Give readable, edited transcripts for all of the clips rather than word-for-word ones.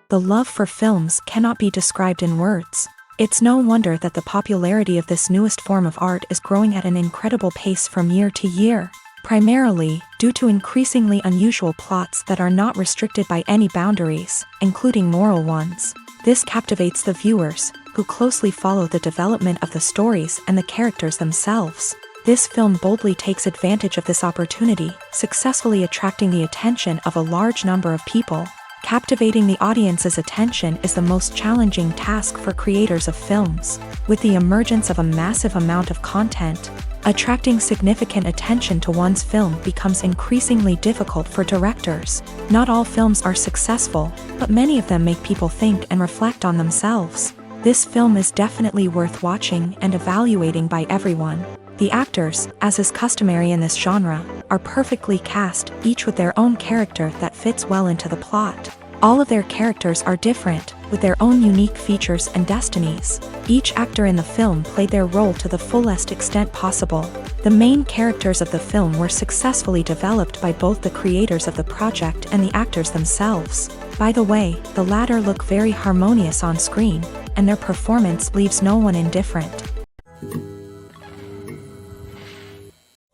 The love for films cannot be described in words. It's no wonder that the popularity of this newest form of art is growing at an incredible pace from year to year, primarily due to increasingly unusual plots that are not restricted by any boundaries, including moral ones. This captivates the viewers, who closely follow the development of the stories and the characters themselves. This film boldly takes advantage of this opportunity, successfully attracting the attention of a large number of people. Captivating the audience's attention is the most challenging task for creators of films. With the emergence of a massive amount of content, attracting significant attention to one's film becomes increasingly difficult for directors. Not all films are successful, but many of them make people think and reflect on themselves. This film is definitely worth watching and evaluating by everyone. The actors, as is customary in this genre, are perfectly cast, each with their own character that fits well into the plot. All of their characters are different, with their own unique features and destinies. Each actor in the film played their role to the fullest extent possible. The main characters of the film were successfully developed by both the creators of the project and the actors themselves. By the way, the latter look very harmonious on screen, and their performance leaves no one indifferent.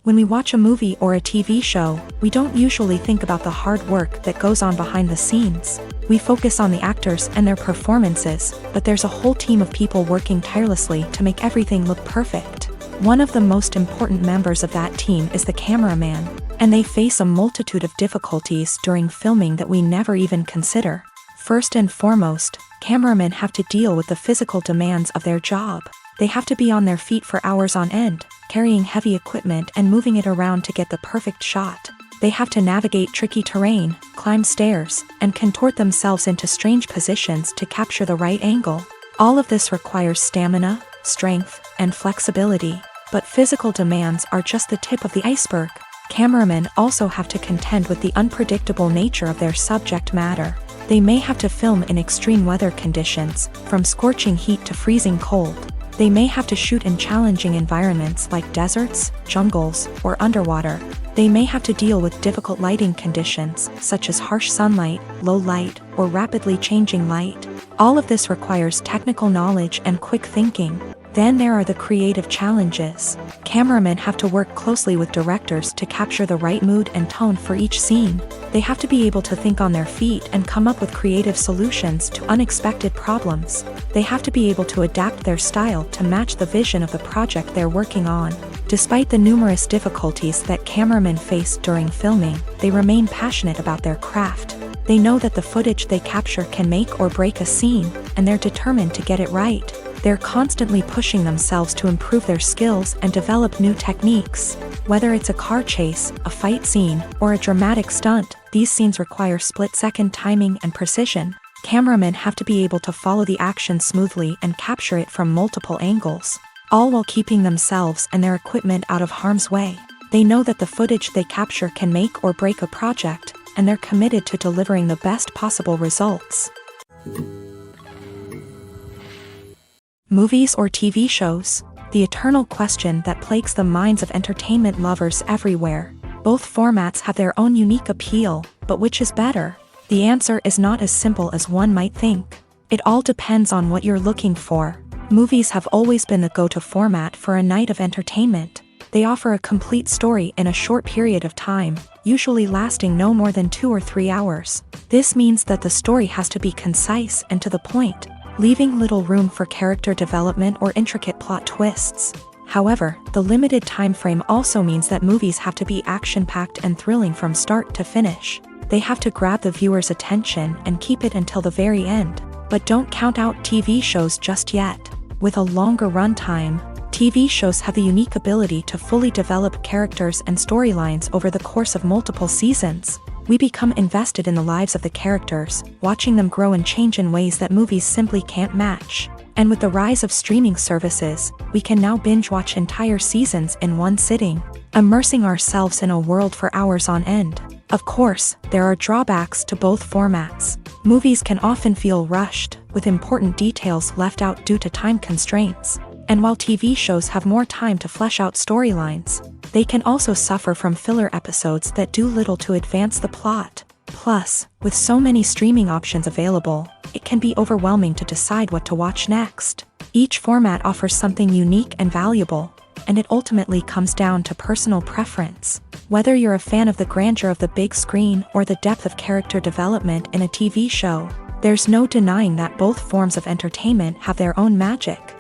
When we watch a movie or a TV show, we don't usually think about the hard work that goes on behind the scenes. We focus on the actors and their performances, but there's a whole team of people working tirelessly to make everything look perfect. One of the most important members of that team is the cameraman, and they face a multitude of difficulties during filming that we never even consider. First and foremost, cameramen have to deal with the physical demands of their job. They have to be on their feet for hours on end, carrying heavy equipment and moving it around to get the perfect shot. They have to navigate tricky terrain, climb stairs, and contort themselves into strange positions to capture the right angle. All of this requires stamina, strength, and flexibility. But physical demands are just the tip of the iceberg. Cameramen also have to contend with the unpredictable nature of their subject matter. They may have to film in extreme weather conditions, from scorching heat to freezing cold. They may have to shoot in challenging environments like deserts, jungles, or underwater. They may have to deal with difficult lighting conditions, such as harsh sunlight, low light, or rapidly changing light. All of this requires technical knowledge and quick thinking. Then there are the creative challenges. Cameramen have to work closely with directors to capture the right mood and tone for each scene. They have to be able to think on their feet and come up with creative solutions to unexpected problems. They have to be able to adapt their style to match the vision of the project they're working on. Despite the numerous difficulties that cameramen face during filming, they remain passionate about their craft. They know that the footage they capture can make or break a scene, and they're determined to get it right. They're constantly pushing themselves to improve their skills and develop new techniques. Whether it's a car chase, a fight scene, or a dramatic stunt, these scenes require split-second timing and precision. Cameramen have to be able to follow the action smoothly and capture it from multiple angles, all while keeping themselves and their equipment out of harm's way. They know that the footage they capture can make or break a project, and they're committed to delivering the best possible results. Movies or TV shows? The eternal question that plagues the minds of entertainment lovers everywhere. Both formats have their own unique appeal, but which is better? The answer is not as simple as one might think. It all depends on what you're looking for. Movies have always been the go-to format for a night of entertainment. They offer a complete story in a short period of time, usually lasting no more than 2 or 3 hours. This means that the story has to be concise and to the point, leaving little room for character development or intricate plot twists. However, the limited time frame also means that movies have to be action-packed and thrilling from start to finish. They have to grab the viewer's attention and keep it until the very end. But don't count out TV shows just yet. With a longer runtime, TV shows have the unique ability to fully develop characters and storylines over the course of multiple seasons. We become invested in the lives of the characters, watching them grow and change in ways that movies simply can't match. And with the rise of streaming services, we can now binge-watch entire seasons in one sitting, immersing ourselves in a world for hours on end. Of course, there are drawbacks to both formats. Movies can often feel rushed, with important details left out due to time constraints. And while TV shows have more time to flesh out storylines, they can also suffer from filler episodes that do little to advance the plot. Plus, with so many streaming options available, it can be overwhelming to decide what to watch next. Each format offers something unique and valuable, and it ultimately comes down to personal preference. Whether you're a fan of the grandeur of the big screen or the depth of character development in a TV show, there's no denying that both forms of entertainment have their own magic.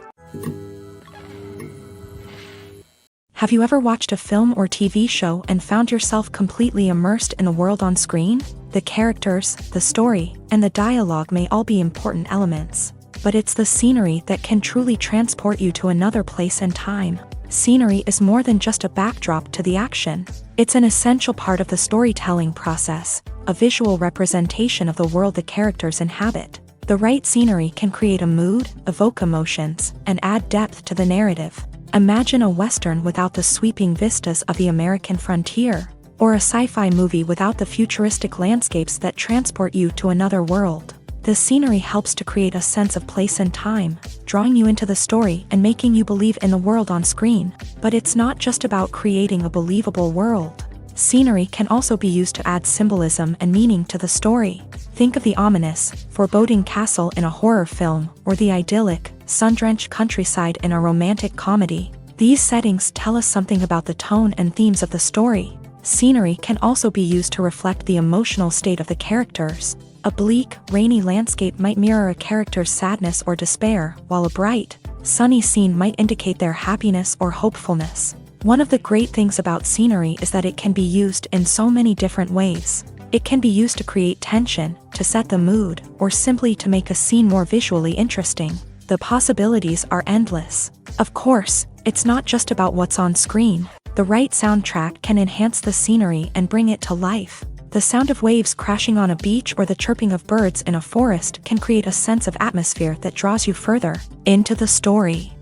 Have you ever watched a film or TV show and found yourself completely immersed in the world on screen? The characters, the story, and the dialogue may all be important elements, but it's the scenery that can truly transport you to another place and time. Scenery is more than just a backdrop to the action. It's an essential part of the storytelling process, a visual representation of the world the characters inhabit. The right scenery can create a mood, evoke emotions, and add depth to the narrative. Imagine a Western without the sweeping vistas of the American frontier, or a sci-fi movie without the futuristic landscapes that transport you to another world. The scenery helps to create a sense of place and time, drawing you into the story and making you believe in the world on screen. But it's not just about creating a believable world. Scenery can also be used to add symbolism and meaning to the story. Think of the ominous, foreboding castle in a horror film, or the idyllic, sun-drenched countryside in a romantic comedy. These settings tell us something about the tone and themes of the story. Scenery can also be used to reflect the emotional state of the characters. A bleak, rainy landscape might mirror a character's sadness or despair, while a bright, sunny scene might indicate their happiness or hopefulness. One of the great things about scenery is that it can be used in so many different ways. It can be used to create tension, to set the mood, or simply to make a scene more visually interesting. The possibilities are endless. Of course, it's not just about what's on screen. The right soundtrack can enhance the scenery and bring it to life. The sound of waves crashing on a beach or the chirping of birds in a forest can create a sense of atmosphere that draws you further into the story.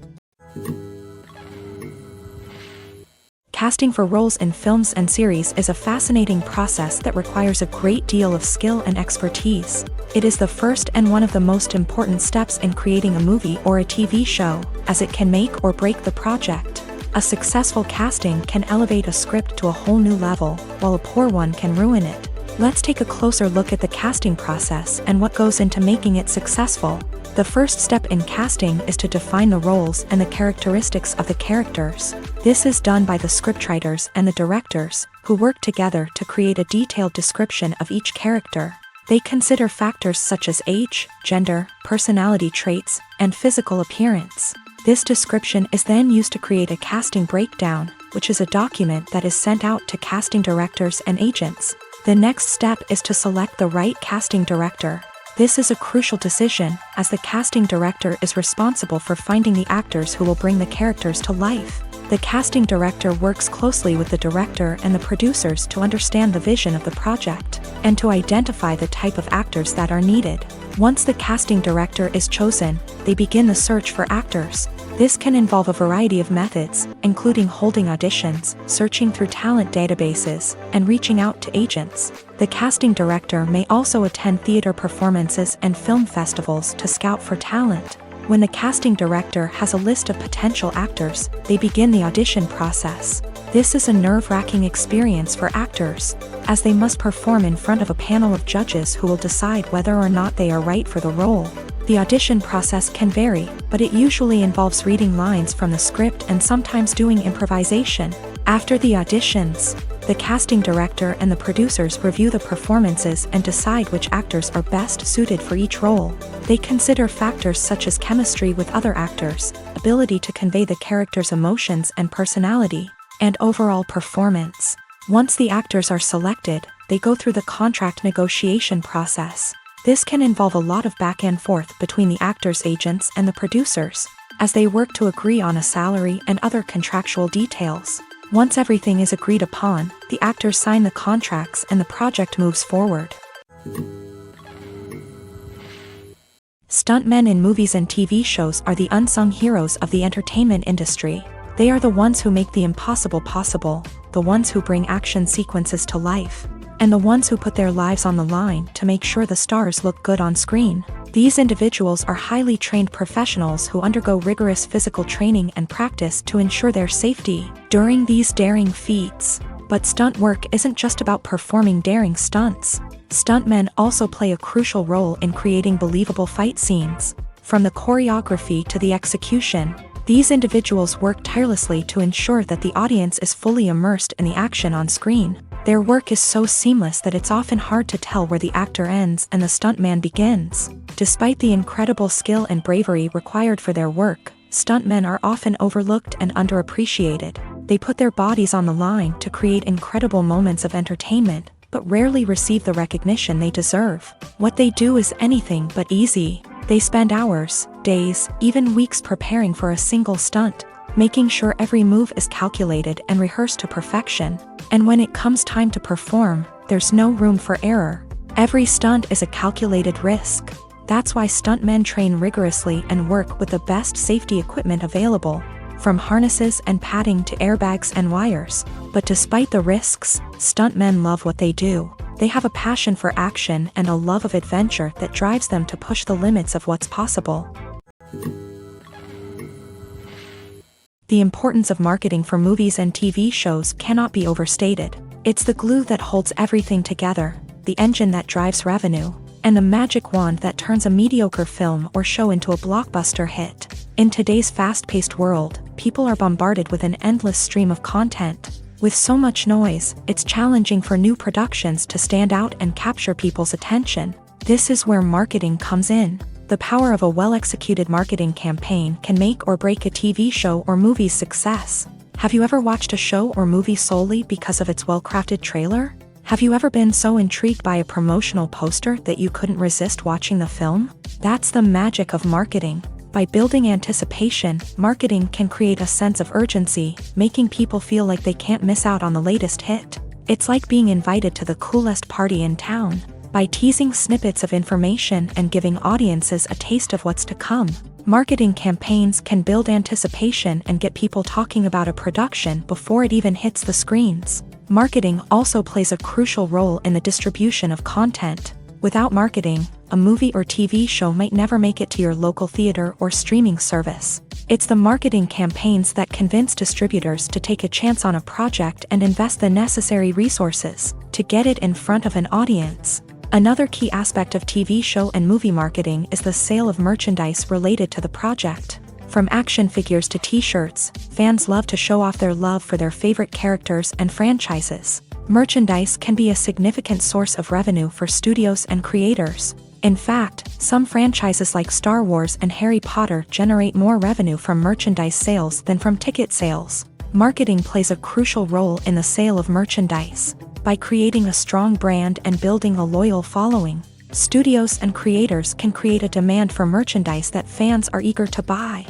Casting for roles in films and series is a fascinating process that requires a great deal of skill and expertise. It is the first and one of the most important steps in creating a movie or a TV show, as it can make or break the project. A successful casting can elevate a script to a whole new level, while a poor one can ruin it. Let's take a closer look at the casting process and what goes into making it successful. The first step in casting is to define the roles and the characteristics of the characters. This is done by the scriptwriters and the directors, who work together to create a detailed description of each character. They consider factors such as age, gender, personality traits, and physical appearance. This description is then used to create a casting breakdown, which is a document that is sent out to casting directors and agents. The next step is to select the right casting director. This is a crucial decision, as the casting director is responsible for finding the actors who will bring the characters to life. The casting director works closely with the director and the producers to understand the vision of the project, and to identify the type of actors that are needed. Once the casting director is chosen, they begin the search for actors. This can involve a variety of methods, including holding auditions, searching through talent databases, and reaching out to agents. The casting director may also attend theater performances and film festivals to scout for talent. When the casting director has a list of potential actors, they begin the audition process. This is a nerve-wracking experience for actors, as they must perform in front of a panel of judges who will decide whether or not they are right for the role. The audition process can vary, but it usually involves reading lines from the script and sometimes doing improvisation. After the auditions, the casting director and the producers review the performances and decide which actors are best suited for each role. They consider factors such as chemistry with other actors, ability to convey the character's emotions and personality, and overall performance. Once the actors are selected, they go through the contract negotiation process. This can involve a lot of back and forth between the actors' agents and the producers, as they work to agree on a salary and other contractual details. Once everything is agreed upon, the actors sign the contracts and the project moves forward. Stuntmen in movies and TV shows are the unsung heroes of the entertainment industry. They are the ones who make the impossible possible, the ones who bring action sequences to life, and the ones who put their lives on the line to make sure the stars look good on screen. These individuals are highly trained professionals who undergo rigorous physical training and practice to ensure their safety. During these daring feats, But stunt work isn't just about performing daring stunts. Stuntmen also play a crucial role in creating believable fight scenes. From the choreography to the execution, these individuals work tirelessly to ensure that the audience is fully immersed in the action on screen. Their work is so seamless that it's often hard to tell where the actor ends and the stuntman begins. Despite the incredible skill and bravery required for their work, stuntmen are often overlooked and underappreciated. They put their bodies on the line to create incredible moments of entertainment, but rarely receive the recognition they deserve. What they do is anything but easy. They spend hours, days, even weeks preparing for a single stunt, making sure every move is calculated and rehearsed to perfection. And when it comes time to perform, there's no room for error. Every stunt is a calculated risk. That's why stuntmen train rigorously and work with the best safety equipment available, from harnesses and padding to airbags and wires. But despite the risks, stuntmen love what they do. They have a passion for action and a love of adventure that drives them to push the limits of what's possible. The importance of marketing for movies and TV shows cannot be overstated. It's the glue that holds everything together, the engine that drives revenue, and the magic wand that turns a mediocre film or show into a blockbuster hit. In today's fast-paced world, people are bombarded with an endless stream of content. With so much noise, it's challenging for new productions to stand out and capture people's attention. This is where marketing comes in. The power of a well-executed marketing campaign can make or break a TV show or movie's success. Have you ever watched a show or movie solely because of its well-crafted trailer? Have you ever been so intrigued by a promotional poster that you couldn't resist watching the film? That's the magic of marketing. By building anticipation, marketing can create a sense of urgency, making people feel like they can't miss out on the latest hit. It's like being invited to the coolest party in town. By teasing snippets of information and giving audiences a taste of what's to come, marketing campaigns can build anticipation and get people talking about a production before it even hits the screens. Marketing also plays a crucial role in the distribution of content. Without marketing, a movie or TV show might never make it to your local theater or streaming service. It's the marketing campaigns that convince distributors to take a chance on a project and invest the necessary resources to get it in front of an audience. Another key aspect of TV show and movie marketing is the sale of merchandise related to the project. From action figures to t-shirts, fans love to show off their love for their favorite characters and franchises. Merchandise can be a significant source of revenue for studios and creators. In fact, some franchises like Star Wars and Harry Potter generate more revenue from merchandise sales than from ticket sales. Marketing plays a crucial role in the sale of merchandise. By creating a strong brand and building a loyal following, studios and creators can create a demand for merchandise that fans are eager to buy.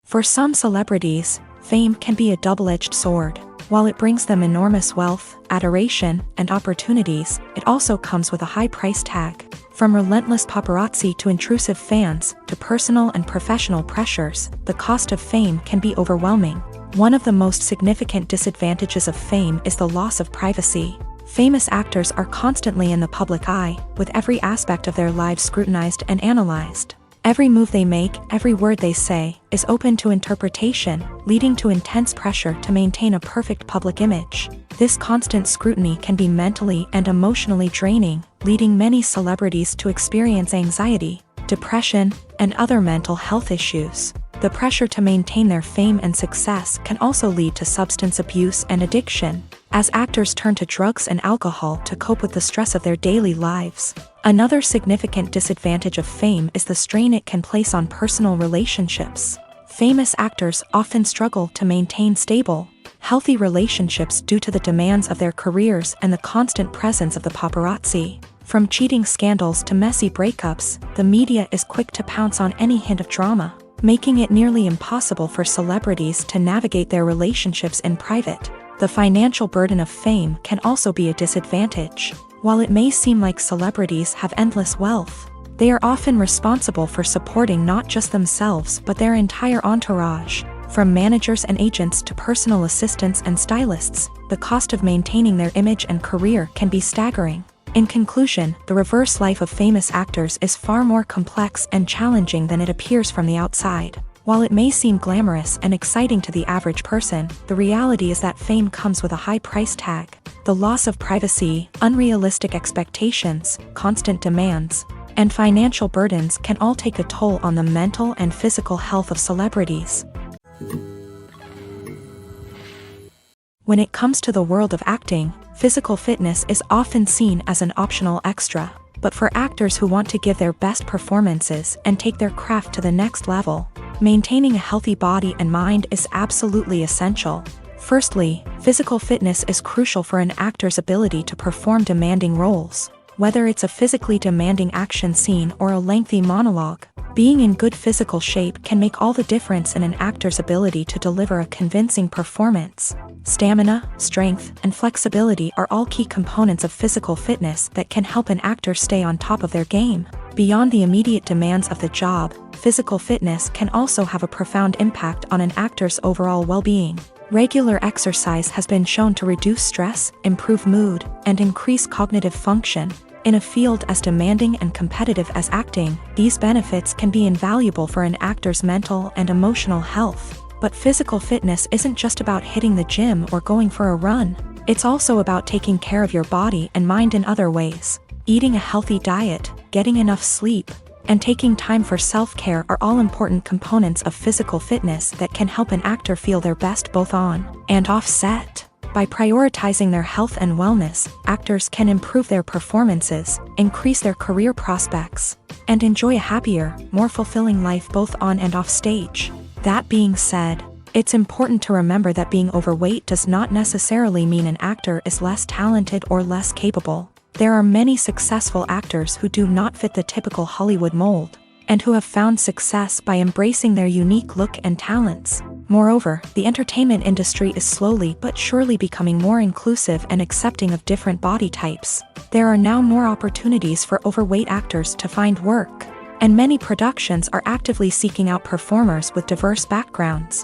For some celebrities, fame can be a double-edged sword. While it brings them enormous wealth, adoration, and opportunities, it also comes with a high price tag. From relentless paparazzi to intrusive fans, to personal and professional pressures, the cost of fame can be overwhelming. One of the most significant disadvantages of fame is the loss of privacy. Famous actors are constantly in the public eye, with every aspect of their lives scrutinized and analyzed. Every move they make, every word they say, is open to interpretation, leading to intense pressure to maintain a perfect public image. This constant scrutiny can be mentally and emotionally draining, leading many celebrities to experience anxiety, depression, and other mental health issues. The pressure to maintain their fame and success can also lead to substance abuse and addiction, as actors turn to drugs and alcohol to cope with the stress of their daily lives. Another significant disadvantage of fame is the strain it can place on personal relationships. Famous actors often struggle to maintain stable, healthy relationships due to the demands of their careers and the constant presence of the paparazzi. From cheating scandals to messy breakups, the media is quick to pounce on any hint of drama, making it nearly impossible for celebrities to navigate their relationships in private. The financial burden of fame can also be a disadvantage. While it may seem like celebrities have endless wealth, they are often responsible for supporting not just themselves but their entire entourage. From managers and agents to personal assistants and stylists, the cost of maintaining their image and career can be staggering. In conclusion, the reverse life of famous actors is far more complex and challenging than it appears from the outside. While it may seem glamorous and exciting to the average person, the reality is that fame comes with a high price tag. The loss of privacy, unrealistic expectations, constant demands, and financial burdens can all take a toll on the mental and physical health of celebrities. When it comes to the world of acting, physical fitness is often seen as an optional extra. But for actors who want to give their best performances and take their craft to the next level, maintaining a healthy body and mind is absolutely essential. Firstly, physical fitness is crucial for an actor's ability to perform demanding roles. Whether it's a physically demanding action scene or a lengthy monologue, being in good physical shape can make all the difference in an actor's ability to deliver a convincing performance. Stamina, strength, and flexibility are all key components of physical fitness that can help an actor stay on top of their game. Beyond the immediate demands of the job, physical fitness can also have a profound impact on an actor's overall well-being. Regular exercise has been shown to reduce stress, improve mood, and increase cognitive function. In a field as demanding and competitive as acting, these benefits can be invaluable for an actor's mental and emotional health. But physical fitness isn't just about hitting the gym or going for a run. It's also about taking care of your body and mind in other ways. Eating a healthy diet, getting enough sleep, and taking time for self-care are all important components of physical fitness that can help an actor feel their best both on and off set. By prioritizing their health and wellness, actors can improve their performances, increase their career prospects, and enjoy a happier, more fulfilling life both on and off stage. That being said, it's important to remember that being overweight does not necessarily mean an actor is less talented or less capable. There are many successful actors who do not fit the typical Hollywood mold, and who have found success by embracing their unique look and talents. Moreover, the entertainment industry is slowly but surely becoming more inclusive and accepting of different body types. There are now more opportunities for overweight actors to find work, and many productions are actively seeking out performers with diverse backgrounds.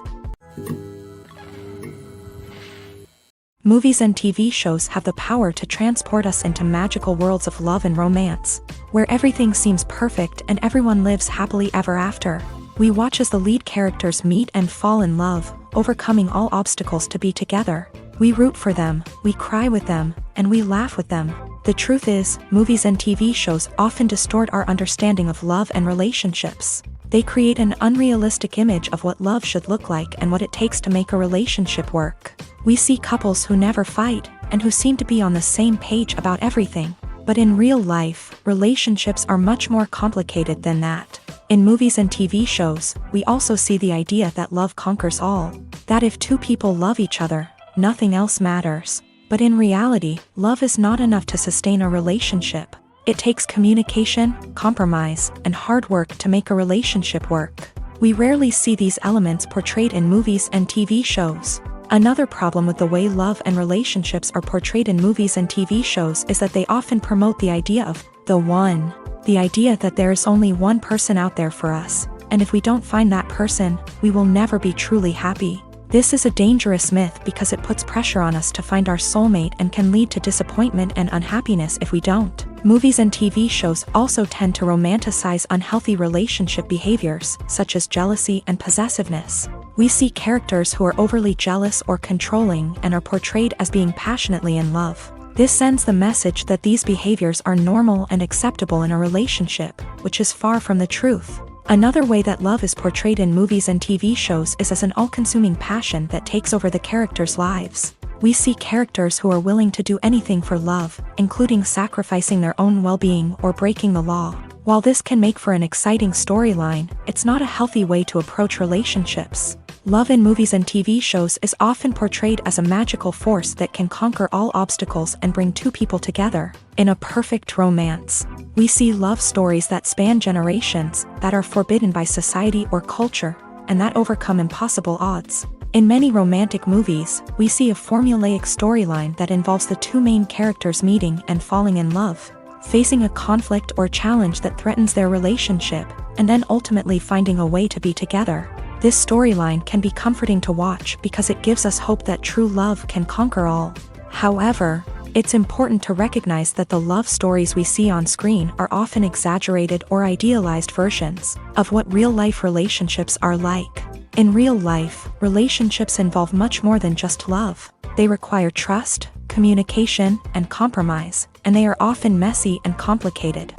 Movies and TV shows have the power to transport us into magical worlds of love and romance, where everything seems perfect and everyone lives happily ever after. We watch as the lead characters meet and fall in love, overcoming all obstacles to be together. We root for them, we cry with them, and we laugh with them. The truth is, movies and TV shows often distort our understanding of love and relationships. They create an unrealistic image of what love should look like and what it takes to make a relationship work. We see couples who never fight, and who seem to be on the same page about everything. But in real life, relationships are much more complicated than that. In movies and TV shows, we also see the idea that love conquers all. That if two people love each other, nothing else matters. But in reality, love is not enough to sustain a relationship. It takes communication, compromise, and hard work to make a relationship work. We rarely see these elements portrayed in movies and TV shows. Another problem with the way love and relationships are portrayed in movies and TV shows is that they often promote the idea of the one. The idea that there is only one person out there for us, and if we don't find that person, we will never be truly happy. This is a dangerous myth because it puts pressure on us to find our soulmate and can lead to disappointment and unhappiness if we don't. Movies and TV shows also tend to romanticize unhealthy relationship behaviors, such as jealousy and possessiveness. We see characters who are overly jealous or controlling and are portrayed as being passionately in love. This sends the message that these behaviors are normal and acceptable in a relationship, which is far from the truth. Another way that love is portrayed in movies and TV shows is as an all-consuming passion that takes over the characters' lives. We see characters who are willing to do anything for love, including sacrificing their own well-being or breaking the law. While this can make for an exciting storyline, it's not a healthy way to approach relationships. Love in movies and TV shows is often portrayed as a magical force that can conquer all obstacles and bring two people together in a perfect romance. We see love stories that span generations, that are forbidden by society or culture, and that overcome impossible odds. In many romantic movies, we see a formulaic storyline that involves the two main characters meeting and falling in love, facing a conflict or challenge that threatens their relationship, and then ultimately finding a way to be together. This storyline can be comforting to watch because it gives us hope that true love can conquer all. However, It's important to recognize that the love stories we see on screen are often exaggerated or idealized versions of what real-life relationships are like. In real life, relationships involve much more than just love. They require trust, communication, and compromise, and they are often messy and complicated.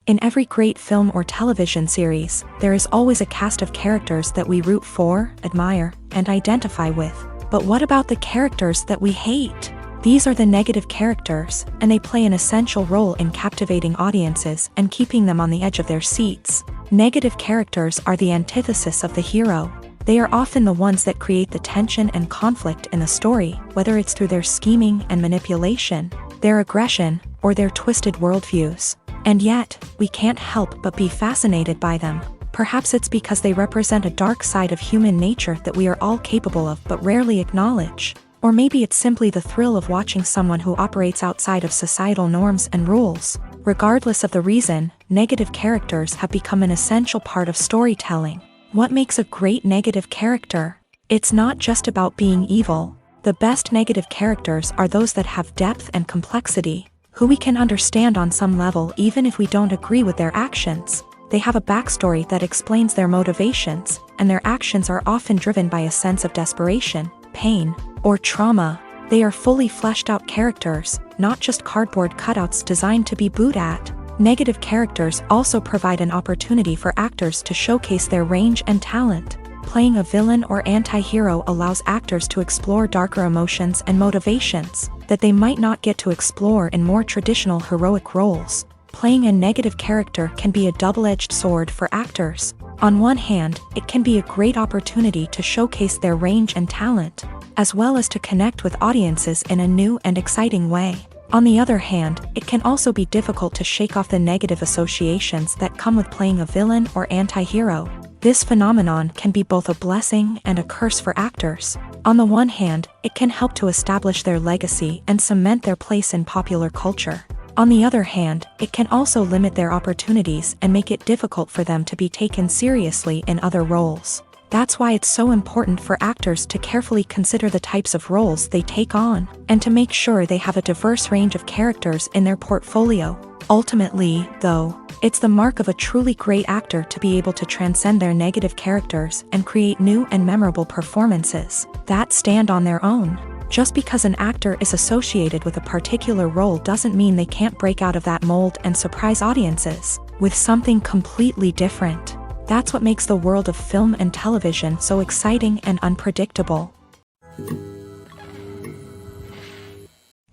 In every great film or television series, there is always a cast of characters that we root for, admire, and identify with. But what about the characters that we hate? These are the negative characters, and they play an essential role in captivating audiences and keeping them on the edge of their seats. Negative characters are the antithesis of the hero. They are often the ones that create the tension and conflict in the story, whether it's through their scheming and manipulation, their aggression, or their twisted worldviews. And yet, we can't help but be fascinated by them. Perhaps it's because they represent a dark side of human nature that we are all capable of but rarely acknowledge. Or maybe it's simply the thrill of watching someone who operates outside of societal norms and rules. Regardless of the reason, negative characters have become an essential part of storytelling. What makes a great negative character? It's not just about being evil. The best negative characters are those that have depth and complexity, who we can understand on some level even if we don't agree with their actions. They have a backstory that explains their motivations, and their actions are often driven by a sense of desperation, pain, or trauma. They are fully fleshed out characters, not just cardboard cutouts designed to be booed at. Negative characters also provide an opportunity for actors to showcase their range and talent. Playing a villain or anti-hero allows actors to explore darker emotions and motivations that they might not get to explore in more traditional heroic roles. Playing a negative character can be a double-edged sword for actors. On one hand, it can be a great opportunity to showcase their range and talent, as well as to connect with audiences in a new and exciting way. On the other hand, it can also be difficult to shake off the negative associations that come with playing a villain or anti-hero. This phenomenon can be both a blessing and a curse for actors. On the one hand, it can help to establish their legacy and cement their place in popular culture. On the other hand, it can also limit their opportunities and make it difficult for them to be taken seriously in other roles. That's why it's so important for actors to carefully consider the types of roles they take on, and to make sure they have a diverse range of characters in their portfolio. Ultimately, though, it's the mark of a truly great actor to be able to transcend their negative characters and create new and memorable performances that stand on their own. Just because an actor is associated with a particular role doesn't mean they can't break out of that mold and surprise audiences with something completely different. That's what makes the world of film and television so exciting and unpredictable.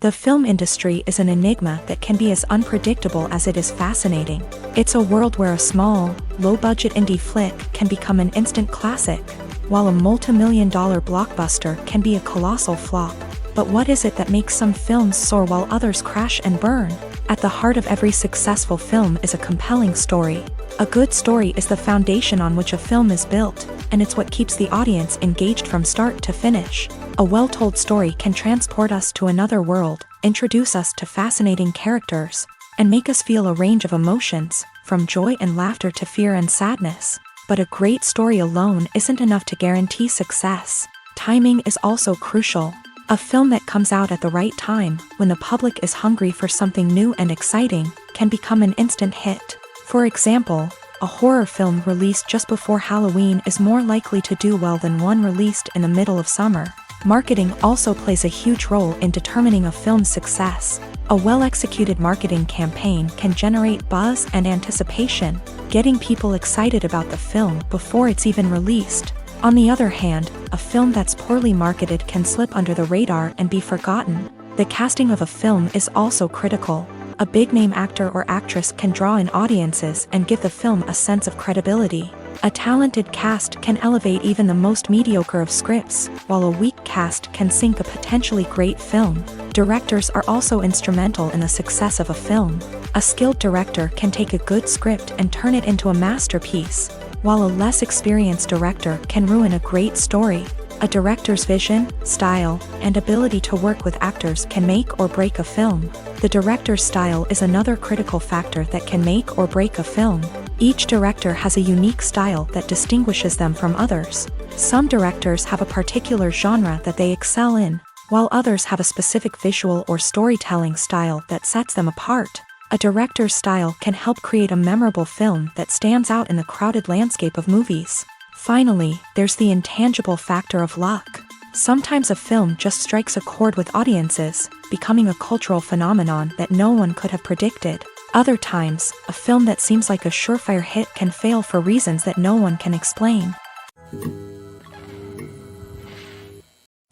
The film industry is an enigma that can be as unpredictable as it is fascinating. It's a world where a small, low-budget indie flick can become an instant classic, while a multi-million-dollar blockbuster can be a colossal flop. But what is it that makes some films soar while others crash and burn? At the heart of every successful film is a compelling story. A good story is the foundation on which a film is built, and it's what keeps the audience engaged from start to finish. A well-told story can transport us to another world, introduce us to fascinating characters, and make us feel a range of emotions, from joy and laughter to fear and sadness. But a great story alone isn't enough to guarantee success. Timing is also crucial. A film that comes out at the right time, when the public is hungry for something new and exciting, can become an instant hit. For example, a horror film released just before Halloween is more likely to do well than one released in the middle of summer. Marketing also plays a huge role in determining a film's success. A well-executed marketing campaign can generate buzz and anticipation, getting people excited about the film before it's even released. On the other hand, a film that's poorly marketed can slip under the radar and be forgotten. The casting of a film is also critical. A big-name actor or actress can draw in audiences and give the film a sense of credibility. A talented cast can elevate even the most mediocre of scripts, while a weak cast can sink a potentially great film. Directors are also instrumental in the success of a film. A skilled director can take a good script and turn it into a masterpiece, while a less experienced director can ruin a great story. A director's vision, style, and ability to work with actors can make or break a film. The director's style is another critical factor that can make or break a film. Each director has a unique style that distinguishes them from others. Some directors have a particular genre that they excel in, while others have a specific visual or storytelling style that sets them apart. A director's style can help create a memorable film that stands out in the crowded landscape of movies. Finally, there's the intangible factor of luck. Sometimes a film just strikes a chord with audiences, becoming a cultural phenomenon that no one could have predicted. Other times, a film that seems like a surefire hit can fail for reasons that no one can explain.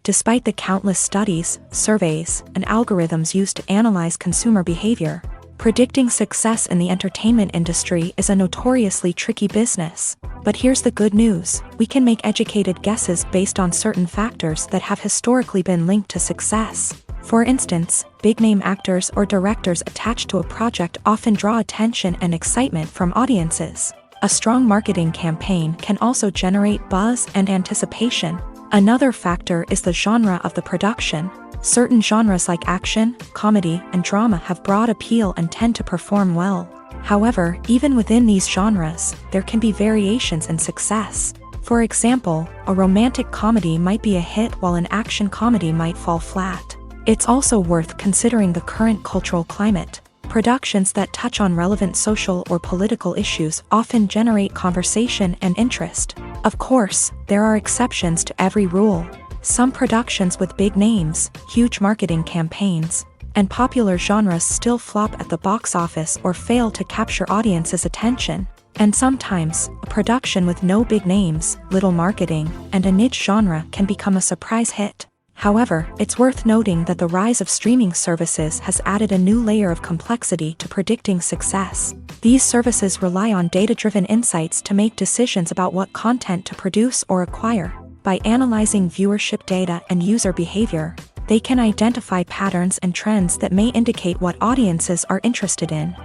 Despite the countless studies, surveys, and algorithms used to analyze consumer behavior, predicting success in the entertainment industry is a notoriously tricky business. But here's the good news: we can make educated guesses based on certain factors that have historically been linked to success. For instance, big-name actors or directors attached to a project often draw attention and excitement from audiences. A strong marketing campaign can also generate buzz and anticipation. Another factor is the genre of the production. Certain genres like action, comedy, and drama have broad appeal and tend to perform well. However, even within these genres, there can be variations in success. For example, a romantic comedy might be a hit while an action comedy might fall flat. It's also worth considering the current cultural climate. Productions that touch on relevant social or political issues often generate conversation and interest. Of course, there are exceptions to every rule. Some productions with big names, huge marketing campaigns, and popular genres still flop at the box office or fail to capture audiences' attention. And sometimes, a production with no big names, little marketing, and a niche genre can become a surprise hit. However, it's worth noting that the rise of streaming services has added a new layer of complexity to predicting success. These services rely on data-driven insights to make decisions about what content to produce or acquire. By analyzing viewership data and user behavior, they can identify patterns and trends that may indicate what audiences are interested in.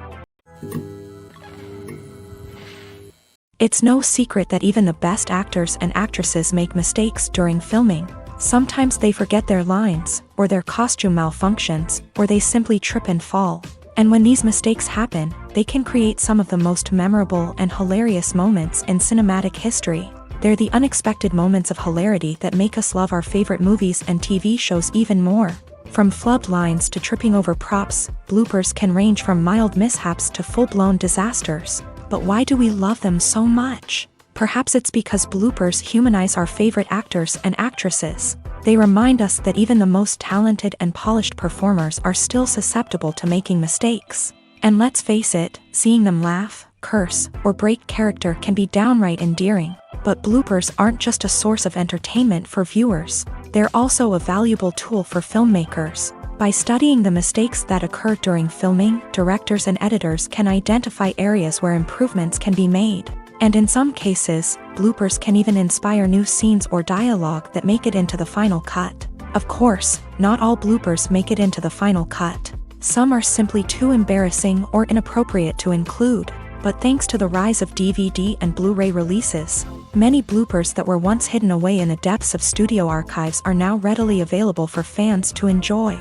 It's no secret that even the best actors and actresses make mistakes during filming. Sometimes they forget their lines, or their costume malfunctions, or they simply trip and fall. And when these mistakes happen, they can create some of the most memorable and hilarious moments in cinematic history. They're the unexpected moments of hilarity that make us love our favorite movies and TV shows even more. From flubbed lines to tripping over props, bloopers can range from mild mishaps to full-blown disasters. But why do we love them so much? Perhaps it's because bloopers humanize our favorite actors and actresses. They remind us that even the most talented and polished performers are still susceptible to making mistakes. And let's face it, seeing them laugh, curse, or break character can be downright endearing. But bloopers aren't just a source of entertainment for viewers. They're also a valuable tool for filmmakers. By studying the mistakes that occur during filming, directors and editors can identify areas where improvements can be made. And in some cases, bloopers can even inspire new scenes or dialogue that make it into the final cut. Of course, not all bloopers make it into the final cut. Some are simply too embarrassing or inappropriate to include. But thanks to the rise of DVD and Blu-ray releases, many bloopers that were once hidden away in the depths of studio archives are now readily available for fans to enjoy.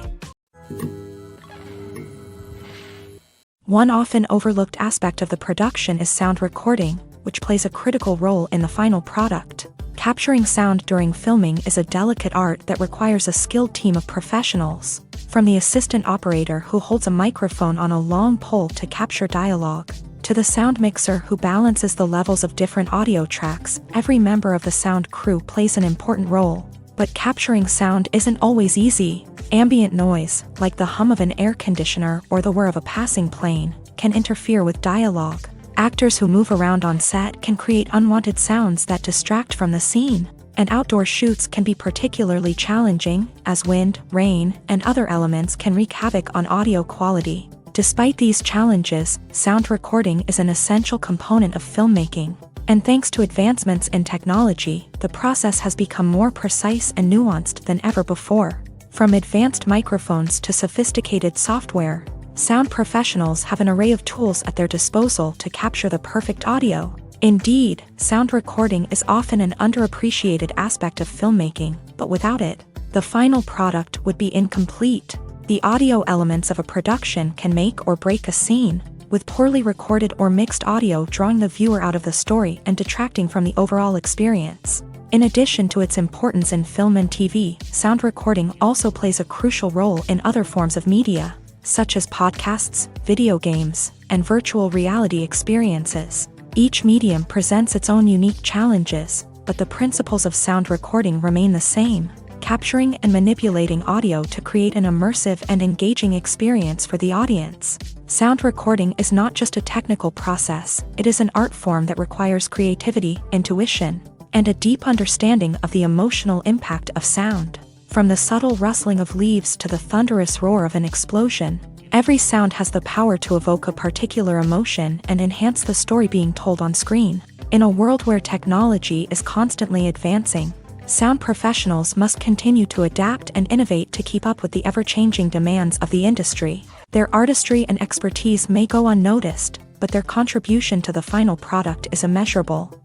One often overlooked aspect of the production is sound recording, which plays a critical role in the final product. Capturing sound during filming is a delicate art that requires a skilled team of professionals. From the assistant operator who holds a microphone on a long pole to capture dialogue, to the sound mixer who balances the levels of different audio tracks, every member of the sound crew plays an important role. But capturing sound isn't always easy. Ambient noise, like the hum of an air conditioner or the whir of a passing plane, can interfere with dialogue. Actors who move around on set can create unwanted sounds that distract from the scene. And outdoor shoots can be particularly challenging, as wind, rain, and other elements can wreak havoc on audio quality. Despite these challenges, sound recording is an essential component of filmmaking. And thanks to advancements in technology, the process has become more precise and nuanced than ever before. From advanced microphones to sophisticated software, sound professionals have an array of tools at their disposal to capture the perfect audio. Indeed, sound recording is often an underappreciated aspect of filmmaking, but without it, the final product would be incomplete. The audio elements of a production can make or break a scene. with poorly recorded or mixed audio drawing the viewer out of the story and detracting from the overall experience. In addition to its importance in film and TV, sound recording also plays a crucial role in other forms of media, such as podcasts, video games, and virtual reality experiences. Each medium presents its own unique challenges, but the principles of sound recording remain the same, capturing and manipulating audio to create an immersive and engaging experience for the audience. Sound recording is not just a technical process, it is an art form that requires creativity, intuition, and a deep understanding of the emotional impact of sound. From the subtle rustling of leaves to the thunderous roar of an explosion, every sound has the power to evoke a particular emotion and enhance the story being told on screen. In a world where technology is constantly advancing, sound professionals must continue to adapt and innovate to keep up with the ever-changing demands of the industry. Their artistry and expertise may go unnoticed, but their contribution to the final product is immeasurable.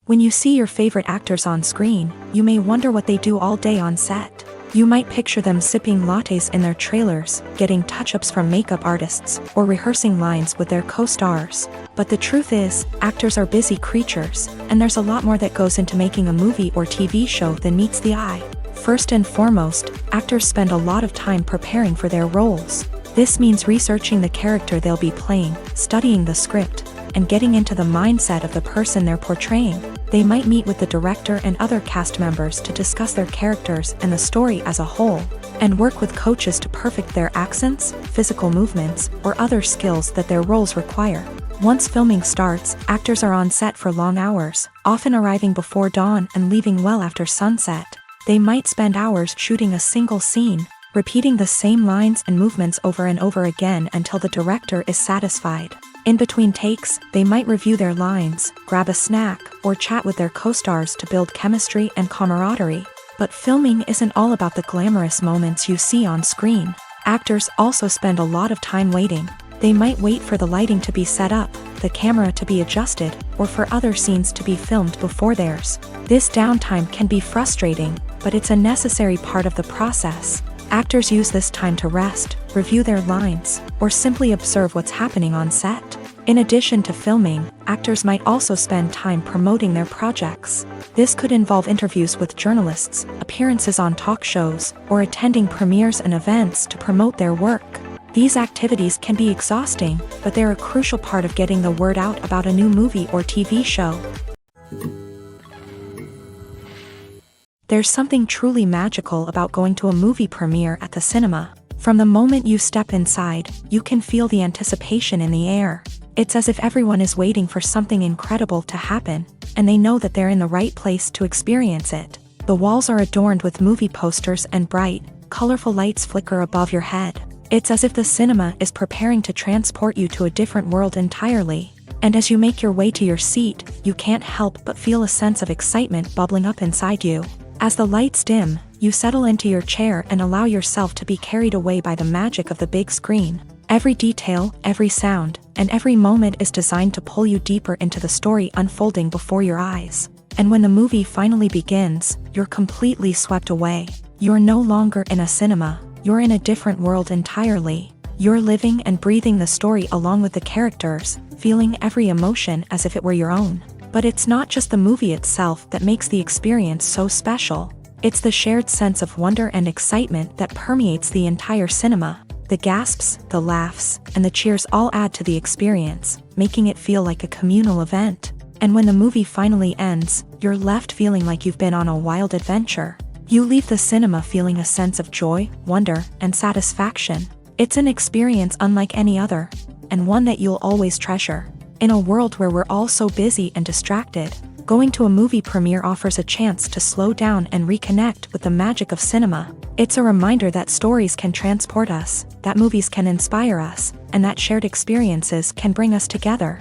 When you see your favorite actors on screen, you may wonder what they do all day on set. You might picture them sipping lattes in their trailers, getting touch-ups from makeup artists, or rehearsing lines with their co-stars. But the truth is, actors are busy creatures, and there's a lot more that goes into making a movie or TV show than meets the eye. First and foremost, actors spend a lot of time preparing for their roles. This means researching the character they'll be playing, studying the script, and getting into the mindset of the person they're portraying. They might meet with the director and other cast members to discuss their characters and the story as a whole, and work with coaches to perfect their accents, physical movements, or other skills that their roles require. Once filming starts, actors are on set for long hours, often arriving before dawn and leaving well after sunset. They might spend hours shooting a single scene, repeating the same lines and movements over and over again until the director is satisfied. In between takes, they might review their lines, grab a snack, or chat with their co-stars to build chemistry and camaraderie. But filming isn't all about the glamorous moments you see on screen. Actors also spend a lot of time waiting. They might wait for the lighting to be set up, the camera to be adjusted, or for other scenes to be filmed before theirs. This downtime can be frustrating, but it's a necessary part of the process. Actors use this time to rest, review their lines, or simply observe what's happening on set. In addition to filming, actors might also spend time promoting their projects. This could involve interviews with journalists, appearances on talk shows, or attending premieres and events to promote their work. These activities can be exhausting, but they're a crucial part of getting the word out about a new movie or TV show. There's something truly magical about going to a movie premiere at the cinema. From the moment you step inside, you can feel the anticipation in the air. It's as if everyone is waiting for something incredible to happen, and they know that they're in the right place to experience it. The walls are adorned with movie posters and bright, colorful lights flicker above your head. It's as if the cinema is preparing to transport you to a different world entirely. And as you make your way to your seat, you can't help but feel a sense of excitement bubbling up inside you. As the lights dim, you settle into your chair and allow yourself to be carried away by the magic of the big screen. Every detail, every sound, and every moment is designed to pull you deeper into the story unfolding before your eyes. And when the movie finally begins, you're completely swept away. You're no longer in a cinema, you're in a different world entirely. You're living and breathing the story along with the characters, feeling every emotion as if it were your own. But it's not just the movie itself that makes the experience so special. It's the shared sense of wonder and excitement that permeates the entire cinema. The gasps, the laughs, and the cheers all add to the experience, making it feel like a communal event. And when the movie finally ends, you're left feeling like you've been on a wild adventure. You leave the cinema feeling a sense of joy, wonder, and satisfaction. It's an experience unlike any other, and one that you'll always treasure. In a world where we're all so busy and distracted, going to a movie premiere offers a chance to slow down and reconnect with the magic of cinema. It's a reminder that stories can transport us, that movies can inspire us, and that shared experiences can bring us together.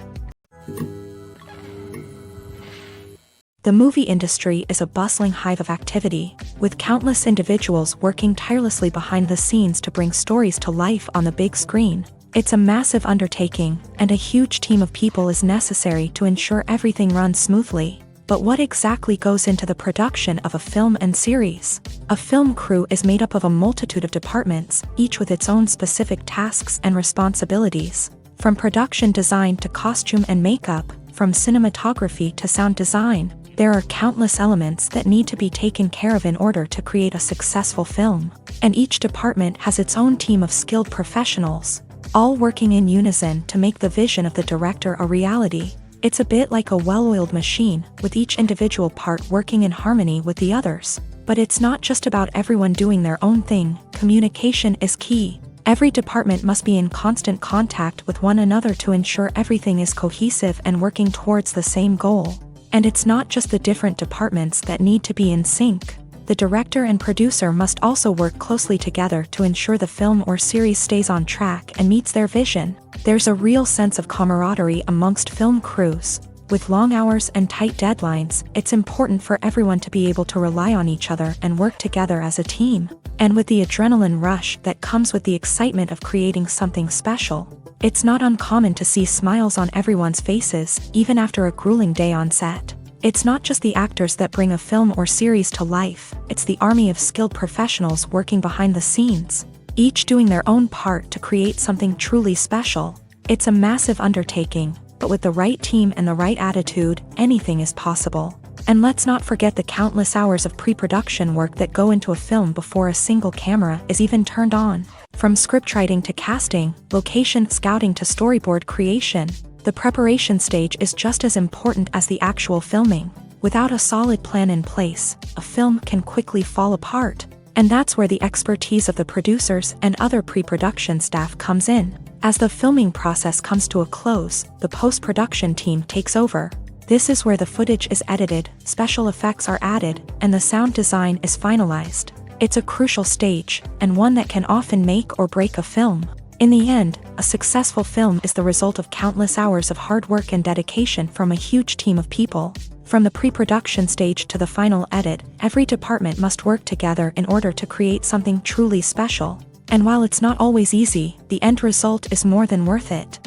The movie industry is a bustling hive of activity, with countless individuals working tirelessly behind the scenes to bring stories to life on the big screen. It's a massive undertaking, and a huge team of people is necessary to ensure everything runs smoothly. But what exactly goes into the production of a film and series? A film crew is made up of a multitude of departments, each with its own specific tasks and responsibilities. From production design to costume and makeup, from cinematography to sound design, there are countless elements that need to be taken care of in order to create a successful film. And each department has its own team of skilled professionals, all working in unison to make the vision of the director a reality. It's a bit like a well-oiled machine, with each individual part working in harmony with the others. But it's not just about everyone doing their own thing. Communication is key. Every department must be in constant contact with one another to ensure everything is cohesive and working towards the same goal. And it's not just the different departments that need to be in sync. The director and producer must also work closely together to ensure the film or series stays on track and meets their vision. There's a real sense of camaraderie amongst film crews. With long hours and tight deadlines, it's important for everyone to be able to rely on each other and work together as a team. And with the adrenaline rush that comes with the excitement of creating something special, it's not uncommon to see smiles on everyone's faces, even after a grueling day on set. It's not just the actors that bring a film or series to life, it's the army of skilled professionals working behind the scenes, each doing their own part to create something truly special. It's a massive undertaking, but with the right team and the right attitude, anything is possible. And let's not forget the countless hours of pre-production work that go into a film before a single camera is even turned on. From scriptwriting to casting, location scouting to storyboard creation, the preparation stage is just as important as the actual filming. Without a solid plan in place, a film can quickly fall apart. And that's where the expertise of the producers and other pre-production staff comes in. As the filming process comes to a close, the post-production team takes over. This is where the footage is edited, special effects are added, and the sound design is finalized. It's a crucial stage, and one that can often make or break a film. In the end, a successful film is the result of countless hours of hard work and dedication from a huge team of people. From the pre-production stage to the final edit, every department must work together in order to create something truly special. And while it's not always easy, the end result is more than worth it.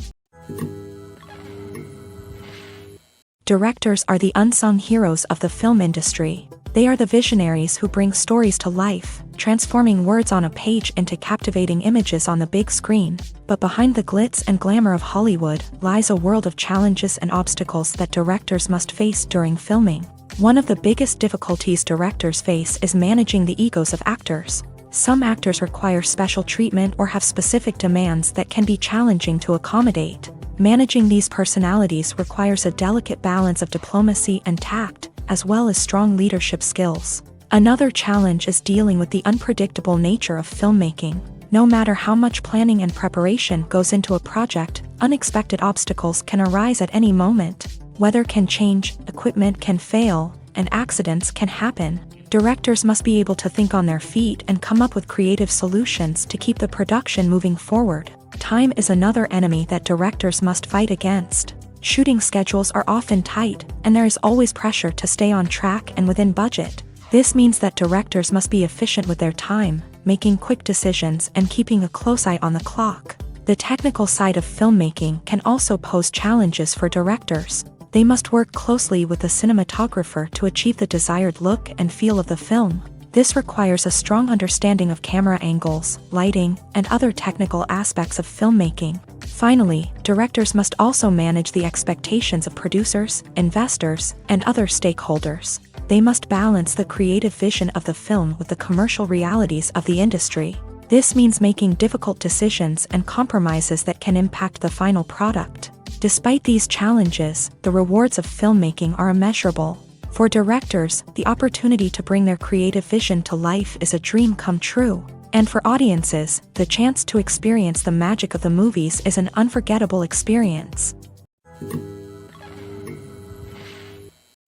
Directors are the unsung heroes of the film industry. They are the visionaries who bring stories to life, transforming words on a page into captivating images on the big screen. But behind the glitz and glamour of Hollywood lies a world of challenges and obstacles that directors must face during filming. One of the biggest difficulties directors face is managing the egos of actors. Some actors require special treatment or have specific demands that can be challenging to accommodate. Managing these personalities requires a delicate balance of diplomacy and tact, as well as strong leadership skills. Another challenge is dealing with the unpredictable nature of filmmaking. No matter how much planning and preparation goes into a project, unexpected obstacles can arise at any moment. Weather can change, equipment can fail, and accidents can happen. Directors must be able to think on their feet and come up with creative solutions to keep the production moving forward. Time is another enemy that directors must fight against. Shooting schedules are often tight, and there is always pressure to stay on track and within budget. This means that directors must be efficient with their time, making quick decisions and keeping a close eye on the clock. The technical side of filmmaking can also pose challenges for directors. They must work closely with the cinematographer to achieve the desired look and feel of the film. This requires a strong understanding of camera angles, lighting, and other technical aspects of filmmaking. Finally, directors must also manage the expectations of producers, investors, and other stakeholders. They must balance the creative vision of the film with the commercial realities of the industry. This means making difficult decisions and compromises that can impact the final product. Despite these challenges, the rewards of filmmaking are immeasurable. For directors, the opportunity to bring their creative vision to life is a dream come true. And for audiences, the chance to experience the magic of the movies is an unforgettable experience.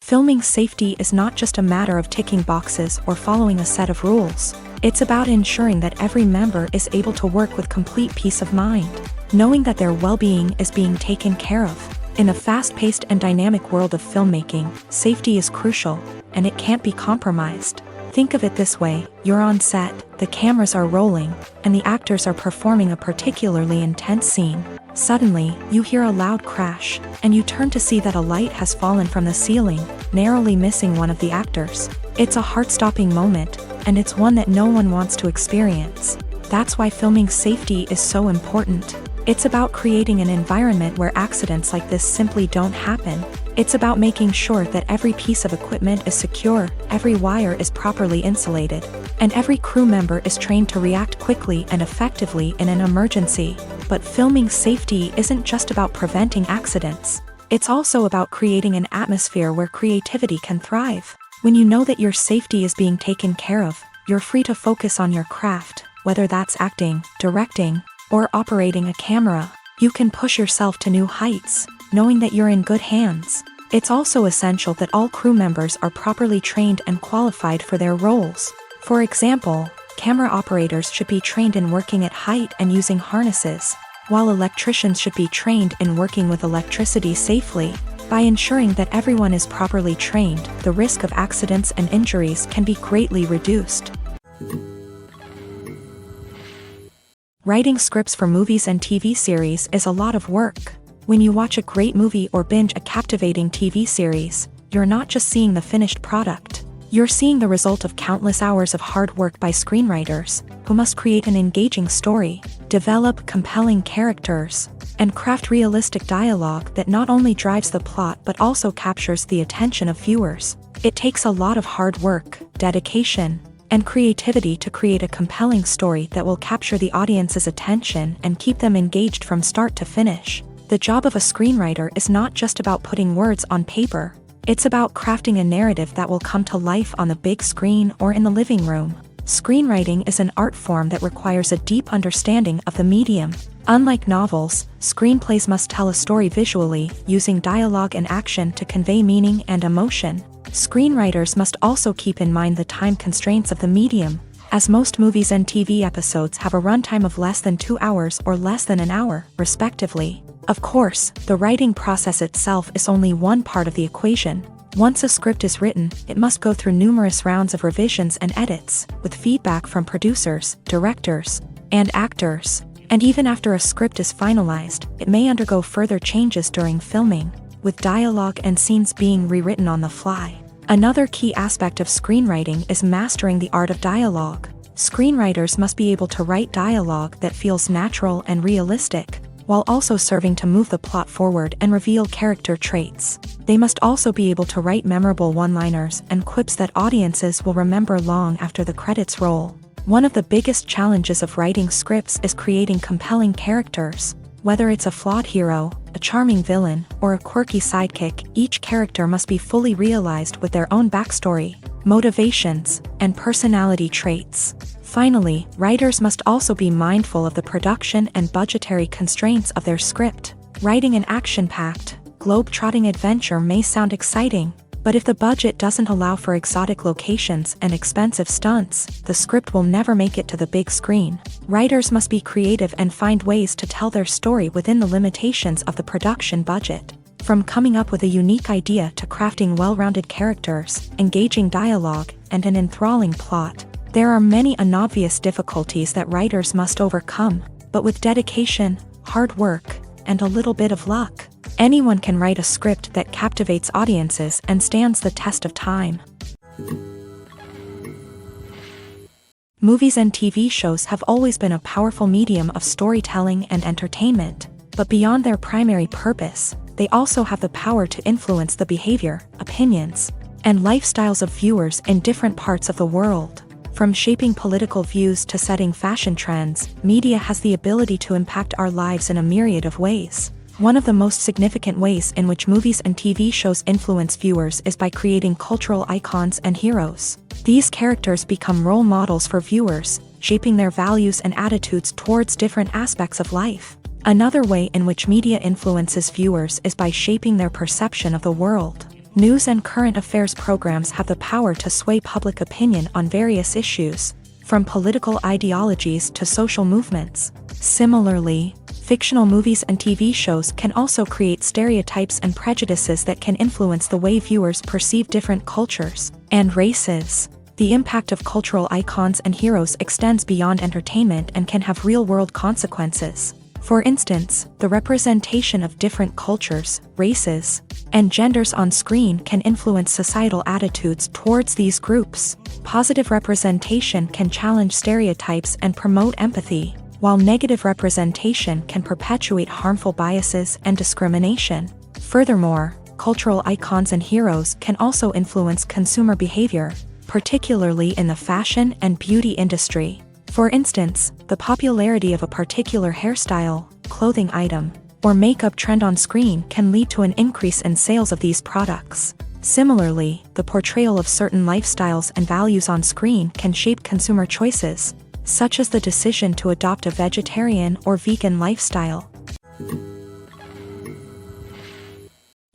Filming safety is not just a matter of ticking boxes or following a set of rules. It's about ensuring that every member is able to work with complete peace of mind, knowing that their well-being is being taken care of. In a fast-paced and dynamic world of filmmaking, safety is crucial, and it can't be compromised. Think of it this way: you're on set, the cameras are rolling, and the actors are performing a particularly intense scene. Suddenly, you hear a loud crash, and you turn to see that a light has fallen from the ceiling, narrowly missing one of the actors. It's a heart-stopping moment, and it's one that no one wants to experience. That's why filming safety is so important. It's about creating an environment where accidents like this simply don't happen. It's about making sure that every piece of equipment is secure, every wire is properly insulated, and every crew member is trained to react quickly and effectively in an emergency. But filming safety isn't just about preventing accidents. It's also about creating an atmosphere where creativity can thrive. When you know that your safety is being taken care of, you're free to focus on your craft, whether that's acting, directing, or operating a camera. You can push yourself to new heights, knowing that you're in good hands. It's also essential that all crew members are properly trained and qualified for their roles. For example, camera operators should be trained in working at height and using harnesses, while electricians should be trained in working with electricity safely. By ensuring that everyone is properly trained, the risk of accidents and injuries can be greatly reduced. Writing scripts for movies and TV series is a lot of work. When you watch a great movie or binge a captivating TV series, you're not just seeing the finished product. You're seeing the result of countless hours of hard work by screenwriters, who must create an engaging story, develop compelling characters, and craft realistic dialogue that not only drives the plot but also captures the attention of viewers. It takes a lot of hard work, dedication, and creativity to create a compelling story that will capture the audience's attention and keep them engaged from start to finish. The job of a screenwriter is not just about putting words on paper. It's about crafting a narrative that will come to life on the big screen or in the living room. Screenwriting is an art form that requires a deep understanding of the medium. Unlike novels, screenplays must tell a story visually, using dialogue and action to convey meaning and emotion. Screenwriters must also keep in mind the time constraints of the medium, as most movies and TV episodes have a runtime of less than 2 hours or less than an hour, respectively. Of course, the writing process itself is only one part of the equation. Once a script is written, it must go through numerous rounds of revisions and edits, with feedback from producers, directors, and actors. And even after a script is finalized, it may undergo further changes during filming, with dialogue and scenes being rewritten on the fly. Another key aspect of screenwriting is mastering the art of dialogue. Screenwriters must be able to write dialogue that feels natural and realistic, while also serving to move the plot forward and reveal character traits. They must also be able to write memorable one-liners and quips that audiences will remember long after the credits roll. One of the biggest challenges of writing scripts is creating compelling characters. Whether it's a flawed hero, a charming villain, or a quirky sidekick, each character must be fully realized with their own backstory, motivations, and personality traits. Finally, writers must also be mindful of the production and budgetary constraints of their script. Writing an action-packed, globe-trotting adventure may sound exciting, but if the budget doesn't allow for exotic locations and expensive stunts, the script will never make it to the big screen. Writers must be creative and find ways to tell their story within the limitations of the production budget. From coming up with a unique idea to crafting well-rounded characters, engaging dialogue, and an enthralling plot, there are many unobvious difficulties that writers must overcome, but with dedication, hard work, and a little bit of luck, anyone can write a script that captivates audiences and stands the test of time. Movies and TV shows have always been a powerful medium of storytelling and entertainment, but beyond their primary purpose, they also have the power to influence the behavior, opinions, and lifestyles of viewers in different parts of the world. From shaping political views to setting fashion trends, media has the ability to impact our lives in a myriad of ways. One of the most significant ways in which movies and TV shows influence viewers is by creating cultural icons and heroes. These characters become role models for viewers, shaping their values and attitudes towards different aspects of life. Another way in which media influences viewers is by shaping their perception of the world. News and current affairs programs have the power to sway public opinion on various issues, from political ideologies to social movements. Similarly, fictional movies and TV shows can also create stereotypes and prejudices that can influence the way viewers perceive different cultures and races. The impact of cultural icons and heroes extends beyond entertainment and can have real-world consequences. For instance, the representation of different cultures, races, and genders on screen can influence societal attitudes towards these groups. Positive representation can challenge stereotypes and promote empathy, while negative representation can perpetuate harmful biases and discrimination. Furthermore, cultural icons and heroes can also influence consumer behavior, particularly in the fashion and beauty industry. For instance, the popularity of a particular hairstyle, clothing item, or makeup trend on screen can lead to an increase in sales of these products. Similarly, the portrayal of certain lifestyles and values on screen can shape consumer choices, such as the decision to adopt a vegetarian or vegan lifestyle.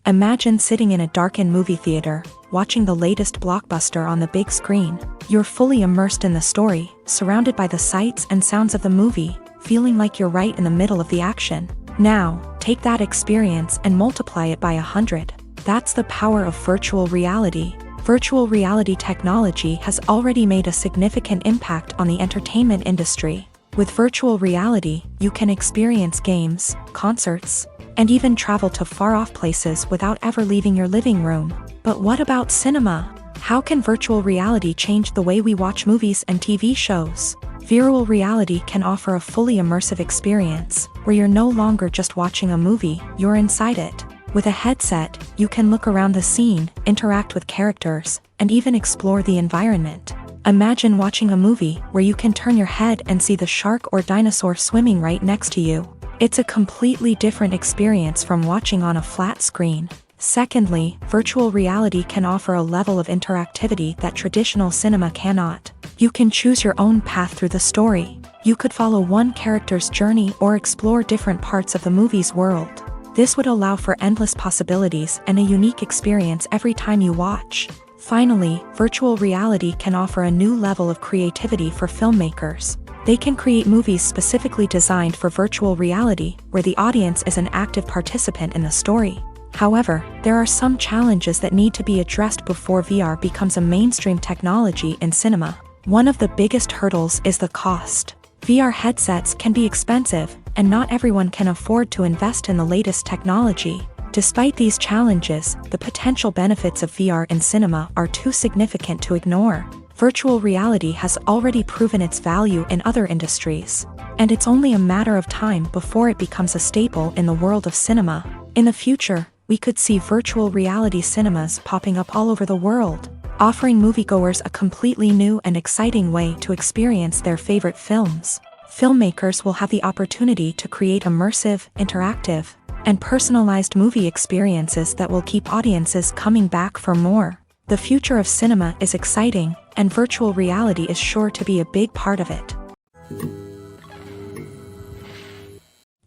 Imagine sitting in a darkened movie theater, watching the latest blockbuster on the big screen. You're fully immersed in the story, surrounded by the sights and sounds of the movie, feeling like you're right in the middle of the action. Now, take that experience and multiply it by 100. That's the power of virtual reality. Virtual reality technology has already made a significant impact on the entertainment industry. With virtual reality, you can experience games, concerts, and even travel to far-off places without ever leaving your living room. But what about cinema? How can virtual reality change the way we watch movies and TV shows? Virtual reality can offer a fully immersive experience, where you're no longer just watching a movie, you're inside it. With a headset, you can look around the scene, interact with characters, and even explore the environment. Imagine watching a movie where you can turn your head and see the shark or dinosaur swimming right next to you. It's a completely different experience from watching on a flat screen. Secondly, virtual reality can offer a level of interactivity that traditional cinema cannot. You can choose your own path through the story. You could follow one character's journey or explore different parts of the movie's world. This would allow for endless possibilities and a unique experience every time you watch. Finally, virtual reality can offer a new level of creativity for filmmakers. They can create movies specifically designed for virtual reality, where the audience is an active participant in the story. However, there are some challenges that need to be addressed before VR becomes a mainstream technology in cinema. One of the biggest hurdles is the cost. VR headsets can be expensive, and not everyone can afford to invest in the latest technology. Despite these challenges, the potential benefits of VR in cinema are too significant to ignore. Virtual reality has already proven its value in other industries, and it's only a matter of time before it becomes a staple in the world of cinema. In the future, we could see virtual reality cinemas popping up all over the world, offering moviegoers a completely new and exciting way to experience their favorite films. Filmmakers will have the opportunity to create immersive, interactive, and personalized movie experiences that will keep audiences coming back for more. The future of cinema is exciting, and virtual reality is sure to be a big part of it.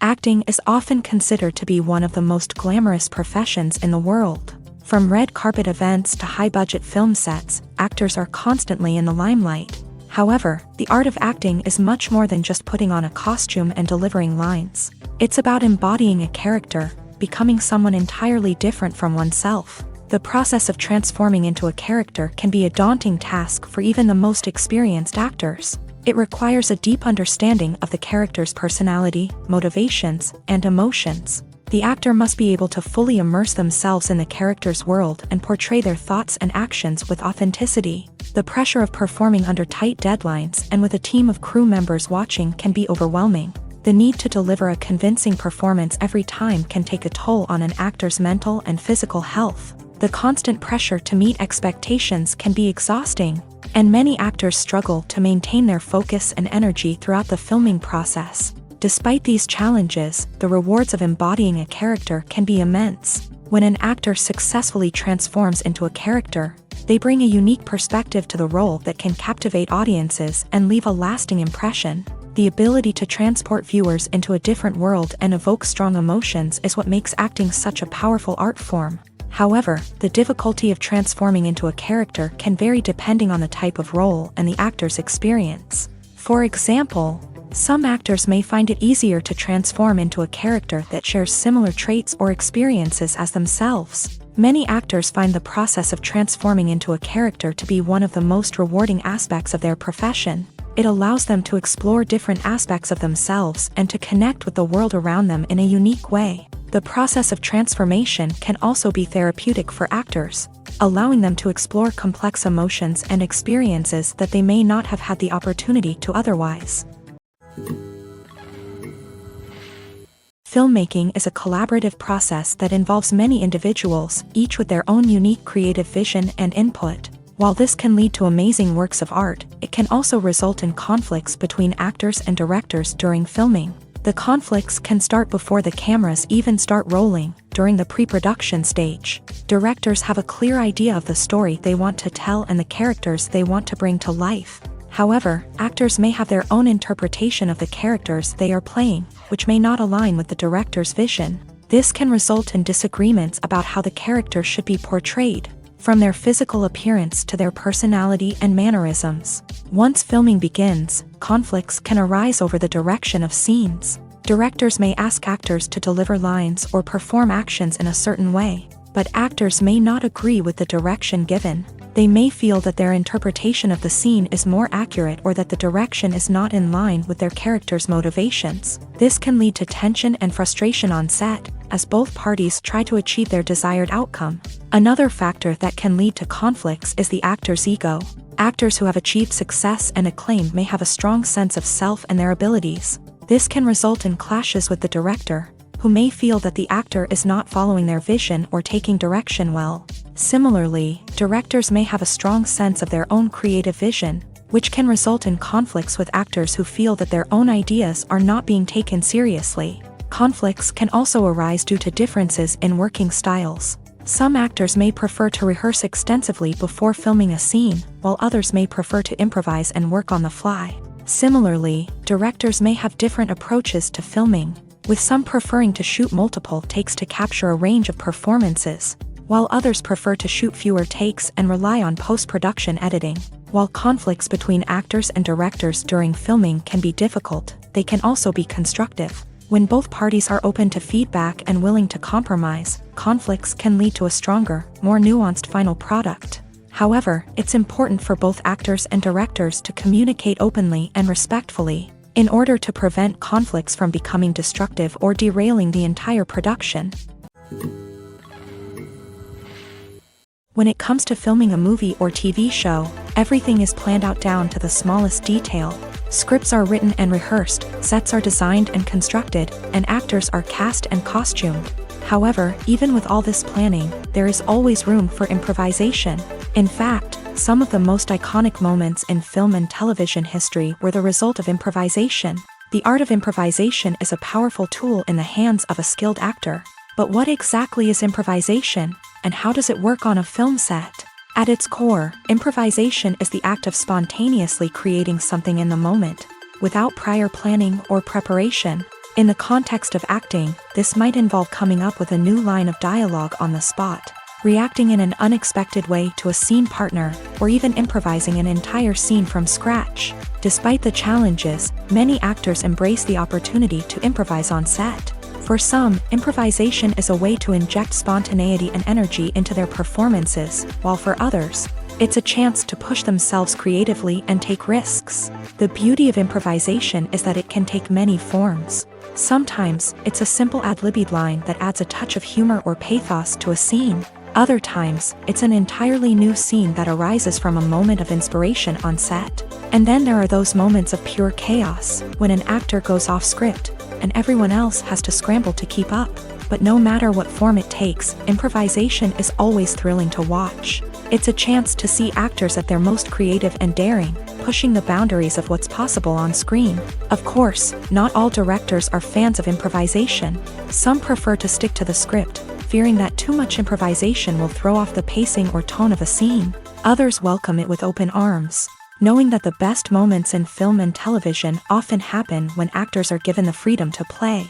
Acting is often considered to be one of the most glamorous professions in the world. From red carpet events to high-budget film sets, actors are constantly in the limelight. However, the art of acting is much more than just putting on a costume and delivering lines. It's about embodying a character, becoming someone entirely different from oneself. The process of transforming into a character can be a daunting task for even the most experienced actors. It requires a deep understanding of the character's personality, motivations, and emotions. The actor must be able to fully immerse themselves in the character's world and portray their thoughts and actions with authenticity. The pressure of performing under tight deadlines and with a team of crew members watching can be overwhelming. The need to deliver a convincing performance every time can take a toll on an actor's mental and physical health. The constant pressure to meet expectations can be exhausting, and many actors struggle to maintain their focus and energy throughout the filming process. Despite these challenges, the rewards of embodying a character can be immense. When an actor successfully transforms into a character, they bring a unique perspective to the role that can captivate audiences and leave a lasting impression. The ability to transport viewers into a different world and evoke strong emotions is what makes acting such a powerful art form. However, the difficulty of transforming into a character can vary depending on the type of role and the actor's experience. For example, some actors may find it easier to transform into a character that shares similar traits or experiences as themselves. Many actors find the process of transforming into a character to be one of the most rewarding aspects of their profession. It allows them to explore different aspects of themselves and to connect with the world around them in a unique way. The process of transformation can also be therapeutic for actors, allowing them to explore complex emotions and experiences that they may not have had the opportunity to otherwise. Filmmaking is a collaborative process that involves many individuals, each with their own unique creative vision and input. While this can lead to amazing works of art, it can also result in conflicts between actors and directors during filming. The conflicts can start before the cameras even start rolling, during the pre-production stage. Directors have a clear idea of the story they want to tell and the characters they want to bring to life. However, actors may have their own interpretation of the characters they are playing, which may not align with the director's vision. This can result in disagreements about how the character should be portrayed, from their physical appearance to their personality and mannerisms. Once filming begins, conflicts can arise over the direction of scenes. Directors may ask actors to deliver lines or perform actions in a certain way, but actors may not agree with the direction given. They may feel that their interpretation of the scene is more accurate or that the direction is not in line with their character's motivations. This can lead to tension and frustration on set, as both parties try to achieve their desired outcome. Another factor that can lead to conflicts is the actor's ego. Actors who have achieved success and acclaim may have a strong sense of self and their abilities. This can result in clashes with the director, who may feel that the actor is not following their vision or taking direction well. Similarly, directors may have a strong sense of their own creative vision, which can result in conflicts with actors who feel that their own ideas are not being taken seriously. Conflicts can also arise due to differences in working styles. Some actors may prefer to rehearse extensively before filming a scene, while others may prefer to improvise and work on the fly. Similarly, directors may have different approaches to filming, with some preferring to shoot multiple takes to capture a range of performances, while others prefer to shoot fewer takes and rely on post-production editing. While conflicts between actors and directors during filming can be difficult, they can also be constructive. When both parties are open to feedback and willing to compromise, conflicts can lead to a stronger, more nuanced final product. However, it's important for both actors and directors to communicate openly and respectfully, in order to prevent conflicts from becoming destructive or derailing the entire production. When it comes to filming a movie or TV show, everything is planned out down to the smallest detail. Scripts are written and rehearsed, sets are designed and constructed, and actors are cast and costumed. However, even with all this planning, there is always room for improvisation. In fact, some of the most iconic moments in film and television history were the result of improvisation. The art of improvisation is a powerful tool in the hands of a skilled actor. But what exactly is improvisation, and how does it work on a film set? At its core, improvisation is the act of spontaneously creating something in the moment, without prior planning or preparation. In the context of acting, this might involve coming up with a new line of dialogue on the spot, reacting in an unexpected way to a scene partner, or even improvising an entire scene from scratch. Despite the challenges, many actors embrace the opportunity to improvise on set. For some, improvisation is a way to inject spontaneity and energy into their performances, while for others, it's a chance to push themselves creatively and take risks. The beauty of improvisation is that it can take many forms. Sometimes, it's a simple ad-libbed line that adds a touch of humor or pathos to a scene. Other times, it's an entirely new scene that arises from a moment of inspiration on set. And then there are those moments of pure chaos, when an actor goes off script, and everyone else has to scramble to keep up. But no matter what form it takes, improvisation is always thrilling to watch. It's a chance to see actors at their most creative and daring, pushing the boundaries of what's possible on screen. Of course, not all directors are fans of improvisation. Some prefer to stick to the script, fearing that too much improvisation will throw off the pacing or tone of a scene. Others welcome it with open arms, knowing that the best moments in film and television often happen when actors are given the freedom to play.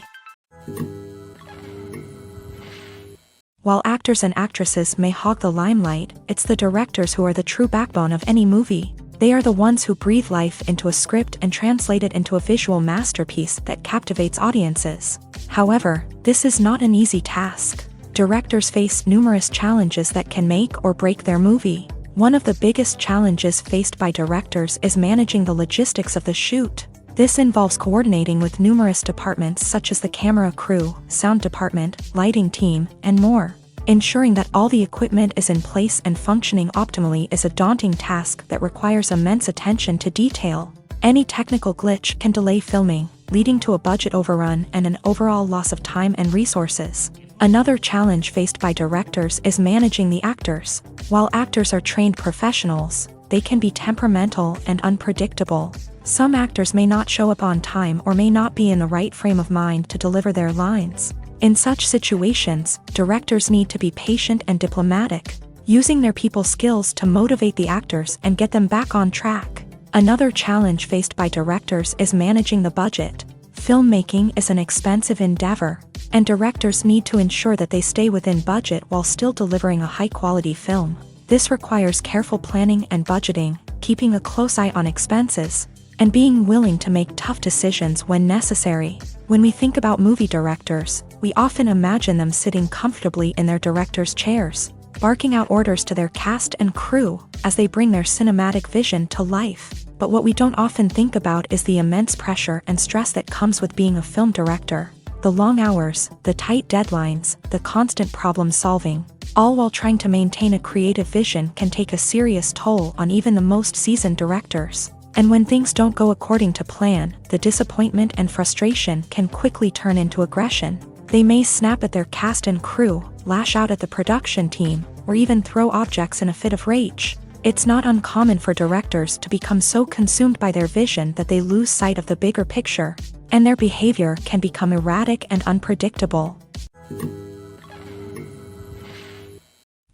While actors and actresses may hog the limelight, it's the directors who are the true backbone of any movie. They are the ones who breathe life into a script and translate it into a visual masterpiece that captivates audiences. However, this is not an easy task. Directors face numerous challenges that can make or break their movie. One of the biggest challenges faced by directors is managing the logistics of the shoot. This involves coordinating with numerous departments such as the camera crew, sound department, lighting team, and more. Ensuring that all the equipment is in place and functioning optimally is a daunting task that requires immense attention to detail. Any technical glitch can delay filming, leading to a budget overrun and an overall loss of time and resources. Another challenge faced by directors is managing the actors. While actors are trained professionals, they can be temperamental and unpredictable. Some actors may not show up on time or may not be in the right frame of mind to deliver their lines. In such situations, directors need to be patient and diplomatic, using their people skills to motivate the actors and get them back on track. Another challenge faced by directors is managing the budget. Filmmaking is an expensive endeavor, and directors need to ensure that they stay within budget while still delivering a high-quality film. This requires careful planning and budgeting, keeping a close eye on expenses, and being willing to make tough decisions when necessary. When we think about movie directors, we often imagine them sitting comfortably in their director's chairs, barking out orders to their cast and crew as they bring their cinematic vision to life. But what we don't often think about is the immense pressure and stress that comes with being a film director. The long hours, the tight deadlines, the constant problem solving, all while trying to maintain a creative vision can take a serious toll on even the most seasoned directors. And when things don't go according to plan, the disappointment and frustration can quickly turn into aggression. They may snap at their cast and crew, lash out at the production team, or even throw objects in a fit of rage. It's not uncommon for directors to become so consumed by their vision that they lose sight of the bigger picture, and their behavior can become erratic and unpredictable.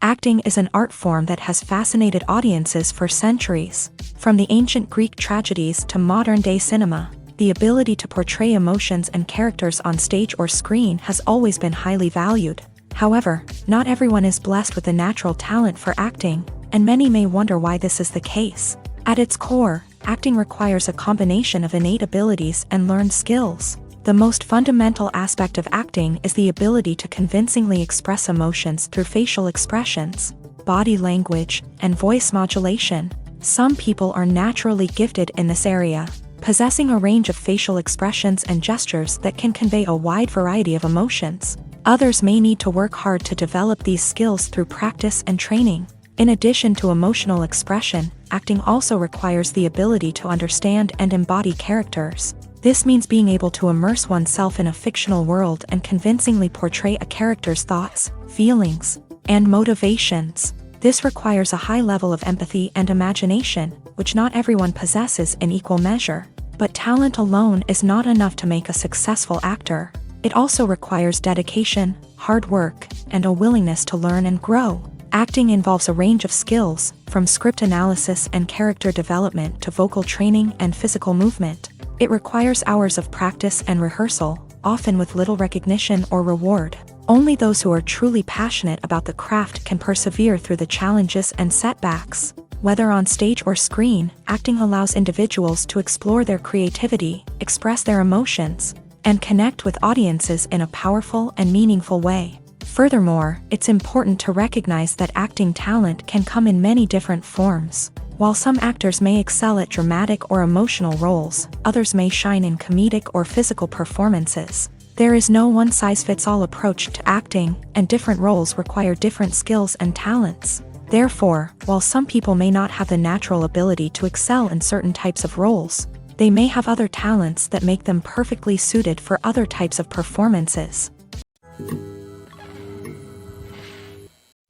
Acting is an art form that has fascinated audiences for centuries. From the ancient Greek tragedies to modern-day cinema, the ability to portray emotions and characters on stage or screen has always been highly valued. However, not everyone is blessed with a natural talent for acting, and many may wonder why this is the case. At its core, acting requires a combination of innate abilities and learned skills. The most fundamental aspect of acting is the ability to convincingly express emotions through facial expressions, body language, and voice modulation. Some people are naturally gifted in this area, possessing a range of facial expressions and gestures that can convey a wide variety of emotions. Others may need to work hard to develop these skills through practice and training. In addition to emotional expression, acting also requires the ability to understand and embody characters. This means being able to immerse oneself in a fictional world and convincingly portray a character's thoughts, feelings, and motivations. This requires a high level of empathy and imagination, which not everyone possesses in equal measure. But talent alone is not enough to make a successful actor. It also requires dedication, hard work, and a willingness to learn and grow. Acting involves a range of skills, from script analysis and character development to vocal training and physical movement. It requires hours of practice and rehearsal, often with little recognition or reward. Only those who are truly passionate about the craft can persevere through the challenges and setbacks. Whether on stage or screen, acting allows individuals to explore their creativity, express their emotions, and connect with audiences in a powerful and meaningful way. Furthermore, it's important to recognize that acting talent can come in many different forms. While some actors may excel at dramatic or emotional roles, others may shine in comedic or physical performances. There is no one-size-fits-all approach to acting, and different roles require different skills and talents. Therefore, while some people may not have the natural ability to excel in certain types of roles, they may have other talents that make them perfectly suited for other types of performances.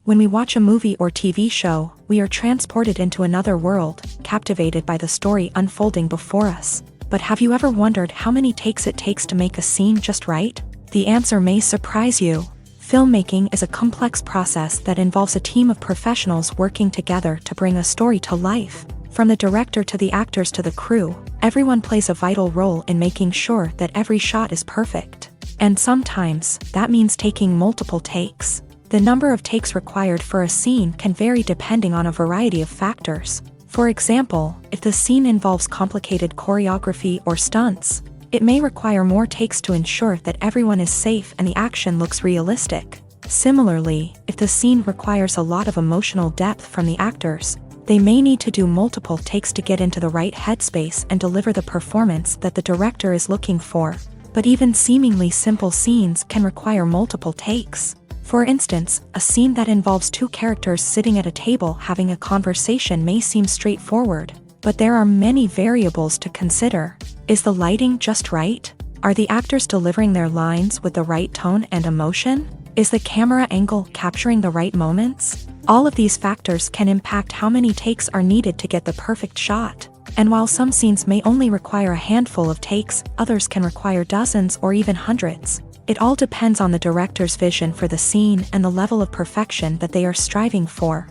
When we watch a movie or TV show, we are transported into another world, captivated by the story unfolding before us. But have you ever wondered how many takes it takes to make a scene just right? The answer may surprise you. Filmmaking is a complex process that involves a team of professionals working together to bring a story to life. From the director to the actors to the crew, everyone plays a vital role in making sure that every shot is perfect. And sometimes, that means taking multiple takes. The number of takes required for a scene can vary depending on a variety of factors. For example, if the scene involves complicated choreography or stunts, it may require more takes to ensure that everyone is safe and the action looks realistic. Similarly, if the scene requires a lot of emotional depth from the actors, they may need to do multiple takes to get into the right headspace and deliver the performance that the director is looking for. But even seemingly simple scenes can require multiple takes. For instance, a scene that involves two characters sitting at a table having a conversation may seem straightforward, but there are many variables to consider. Is the lighting just right? Are the actors delivering their lines with the right tone and emotion? Is the camera angle capturing the right moments? All of these factors can impact how many takes are needed to get the perfect shot. And while some scenes may only require a handful of takes, others can require dozens or even hundreds. It all depends on the director's vision for the scene and the level of perfection that they are striving for.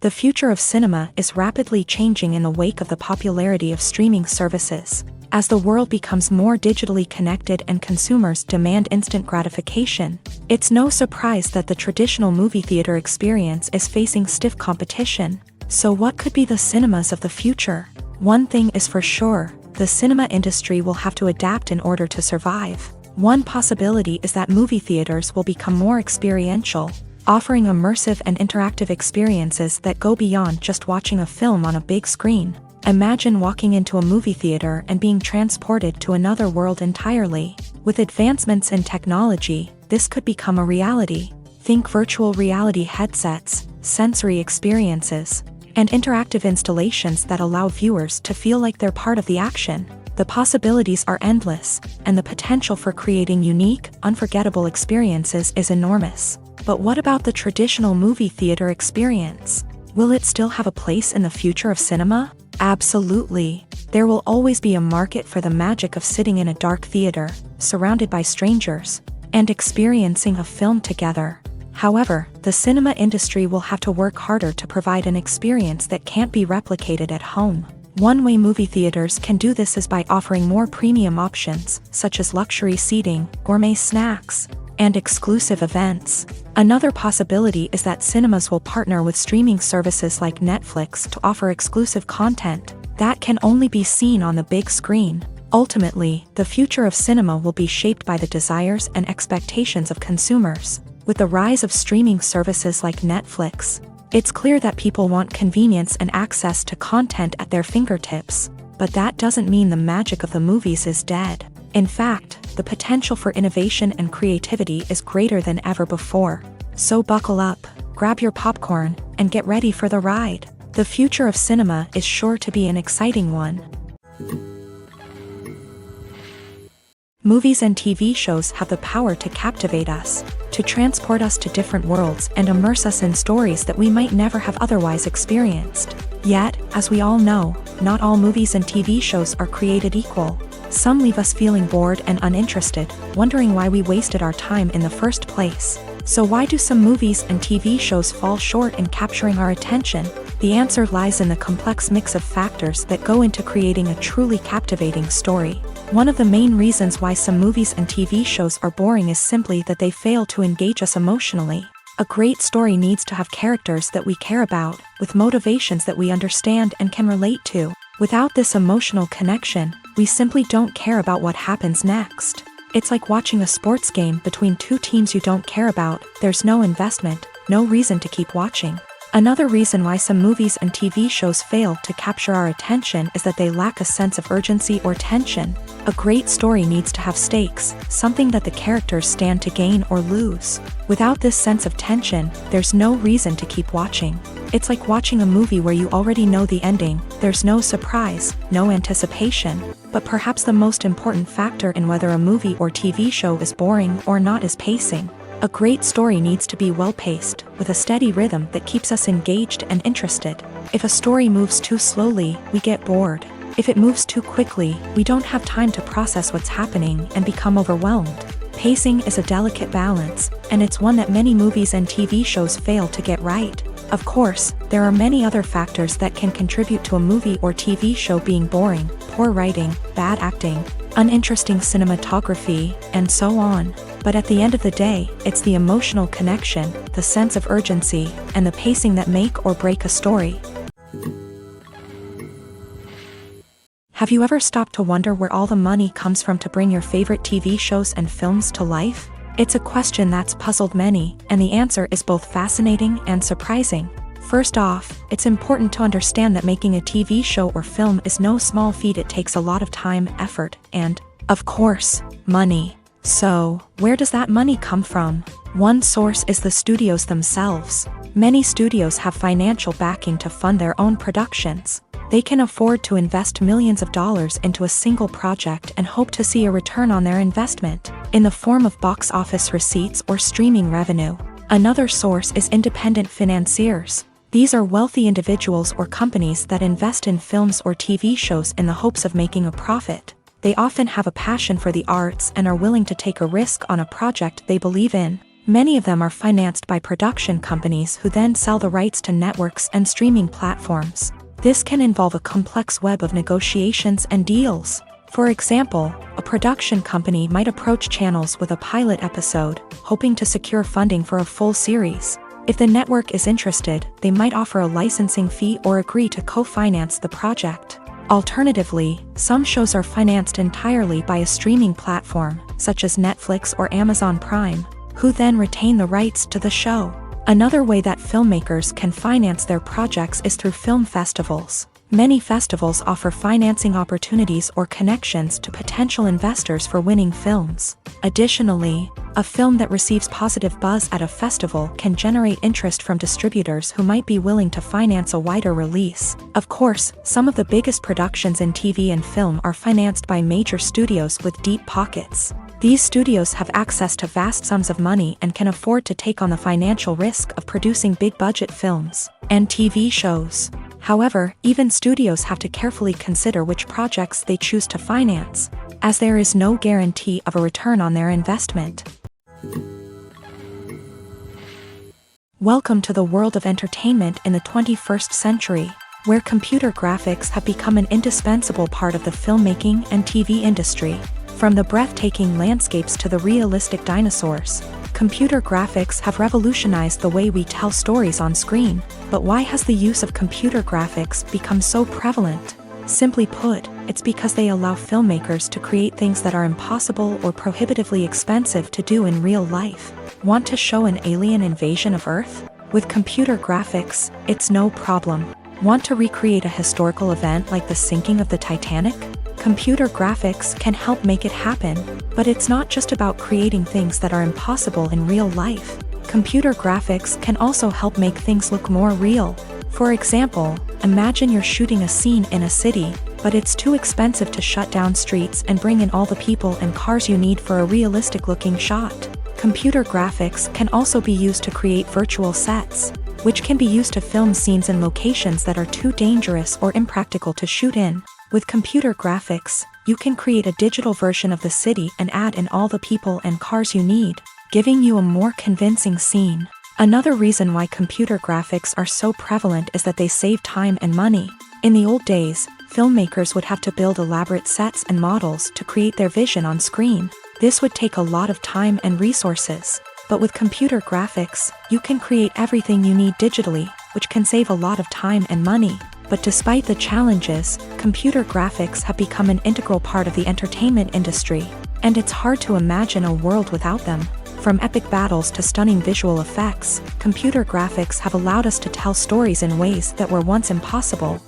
The future of cinema is rapidly changing in the wake of the popularity of streaming services. As the world becomes more digitally connected and consumers demand instant gratification, it's no surprise that the traditional movie theater experience is facing stiff competition. So what could be the cinemas of the future? One thing is for sure, the cinema industry will have to adapt in order to survive. One possibility is that movie theaters will become more experiential, offering immersive and interactive experiences that go beyond just watching a film on a big screen. Imagine walking into a movie theater and being transported to another world entirely. With advancements in technology, this could become a reality. Think virtual reality headsets, sensory experiences, and interactive installations that allow viewers to feel like they're part of the action. The possibilities are endless, and the potential for creating unique, unforgettable experiences is enormous. But what about the traditional movie theater experience? Will it still have a place in the future of cinema? Absolutely. There will always be a market for the magic of sitting in a dark theater, surrounded by strangers, and experiencing a film together. However, the cinema industry will have to work harder to provide an experience that can't be replicated at home. One way movie theaters can do this is by offering more premium options, such as luxury seating, gourmet snacks, and exclusive events. Another possibility is that cinemas will partner with streaming services like Netflix to offer exclusive content that can only be seen on the big screen. Ultimately, the future of cinema will be shaped by the desires and expectations of consumers. With the rise of streaming services like Netflix, it's clear that people want convenience and access to content at their fingertips. But that doesn't mean the magic of the movies is dead. In fact, the potential for innovation and creativity is greater than ever before. So buckle up, grab your popcorn, and get ready for the ride. The future of cinema is sure to be an exciting one. Movies and TV shows have the power to captivate us, to transport us to different worlds and immerse us in stories that we might never have otherwise experienced. Yet, as we all know, not all movies and TV shows are created equal. Some leave us feeling bored and uninterested, wondering why we wasted our time in the first place. So why do some movies and TV shows fall short in capturing our attention? The answer lies in the complex mix of factors that go into creating a truly captivating story. One of the main reasons why some movies and TV shows are boring is simply that they fail to engage us emotionally. A great story needs to have characters that we care about, with motivations that we understand and can relate to. Without this emotional connection, we simply don't care about what happens next. It's like watching a sports game between two teams you don't care about. There's no investment, no reason to keep watching. Another reason why some movies and TV shows fail to capture our attention is that they lack a sense of urgency or tension. A great story needs to have stakes, something that the characters stand to gain or lose. Without this sense of tension, there's no reason to keep watching. It's like watching a movie where you already know the ending. There's no surprise, no anticipation. But perhaps the most important factor in whether a movie or TV show is boring or not is pacing. A great story needs to be well-paced, with a steady rhythm that keeps us engaged and interested. If a story moves too slowly, we get bored. If it moves too quickly, we don't have time to process what's happening and become overwhelmed. Pacing is a delicate balance, and it's one that many movies and TV shows fail to get right. Of course, there are many other factors that can contribute to a movie or TV show being boring: poor writing, bad acting, uninteresting cinematography, and so on. But at the end of the day, it's the emotional connection, the sense of urgency, and the pacing that make or break a story. Have you ever stopped to wonder where all the money comes from to bring your favorite TV shows and films to life? It's a question that's puzzled many, and the answer is both fascinating and surprising. First off, it's important to understand that making a TV show or film is no small feat. It takes a lot of time, effort, and, of course, money. So, where does that money come from? One source is the studios themselves. Many studios have financial backing to fund their own productions. They can afford to invest millions of dollars into a single project and hope to see a return on their investment, in the form of box office receipts or streaming revenue. Another source is independent financiers. These are wealthy individuals or companies that invest in films or TV shows in the hopes of making a profit. They often have a passion for the arts and are willing to take a risk on a project they believe in. Many of them are financed by production companies who then sell the rights to networks and streaming platforms. This can involve a complex web of negotiations and deals. For example, a production company might approach channels with a pilot episode, hoping to secure funding for a full series. If the network is interested, they might offer a licensing fee or agree to co-finance the project. Alternatively, some shows are financed entirely by a streaming platform, such as Netflix or Amazon Prime, who then retain the rights to the show. Another way that filmmakers can finance their projects is through film festivals. Many festivals offer financing opportunities or connections to potential investors for winning films. Additionally, a film that receives positive buzz at a festival can generate interest from distributors who might be willing to finance a wider release. Of course, some of the biggest productions in TV and film are financed by major studios with deep pockets. These studios have access to vast sums of money and can afford to take on the financial risk of producing big-budget films and TV shows. However, even studios have to carefully consider which projects they choose to finance, as there is no guarantee of a return on their investment. Welcome to the world of entertainment in the 21st century, where computer graphics have become an indispensable part of the filmmaking and TV industry. From the breathtaking landscapes to the realistic dinosaurs, computer graphics have revolutionized the way we tell stories on screen. But why has the use of computer graphics become so prevalent? Simply put, it's because they allow filmmakers to create things that are impossible or prohibitively expensive to do in real life. Want to show an alien invasion of Earth? With computer graphics, it's no problem. Want to recreate a historical event like the sinking of the Titanic? Computer graphics can help make it happen, but it's not just about creating things that are impossible in real life. Computer graphics can also help make things look more real. For example, imagine you're shooting a scene in a city, but it's too expensive to shut down streets and bring in all the people and cars you need for a realistic-looking shot. Computer graphics can also be used to create virtual sets, which can be used to film scenes in locations that are too dangerous or impractical to shoot in. With computer graphics, you can create a digital version of the city and add in all the people and cars you need, giving you a more convincing scene. Another reason why computer graphics are so prevalent is that they save time and money. In the old days, filmmakers would have to build elaborate sets and models to create their vision on screen. This would take a lot of time and resources. But with computer graphics, you can create everything you need digitally, which can save a lot of time and money. But despite the challenges, computer graphics have become an integral part of the entertainment industry, and it's hard to imagine a world without them. From epic battles to stunning visual effects, computer graphics have allowed us to tell stories in ways that were once impossible.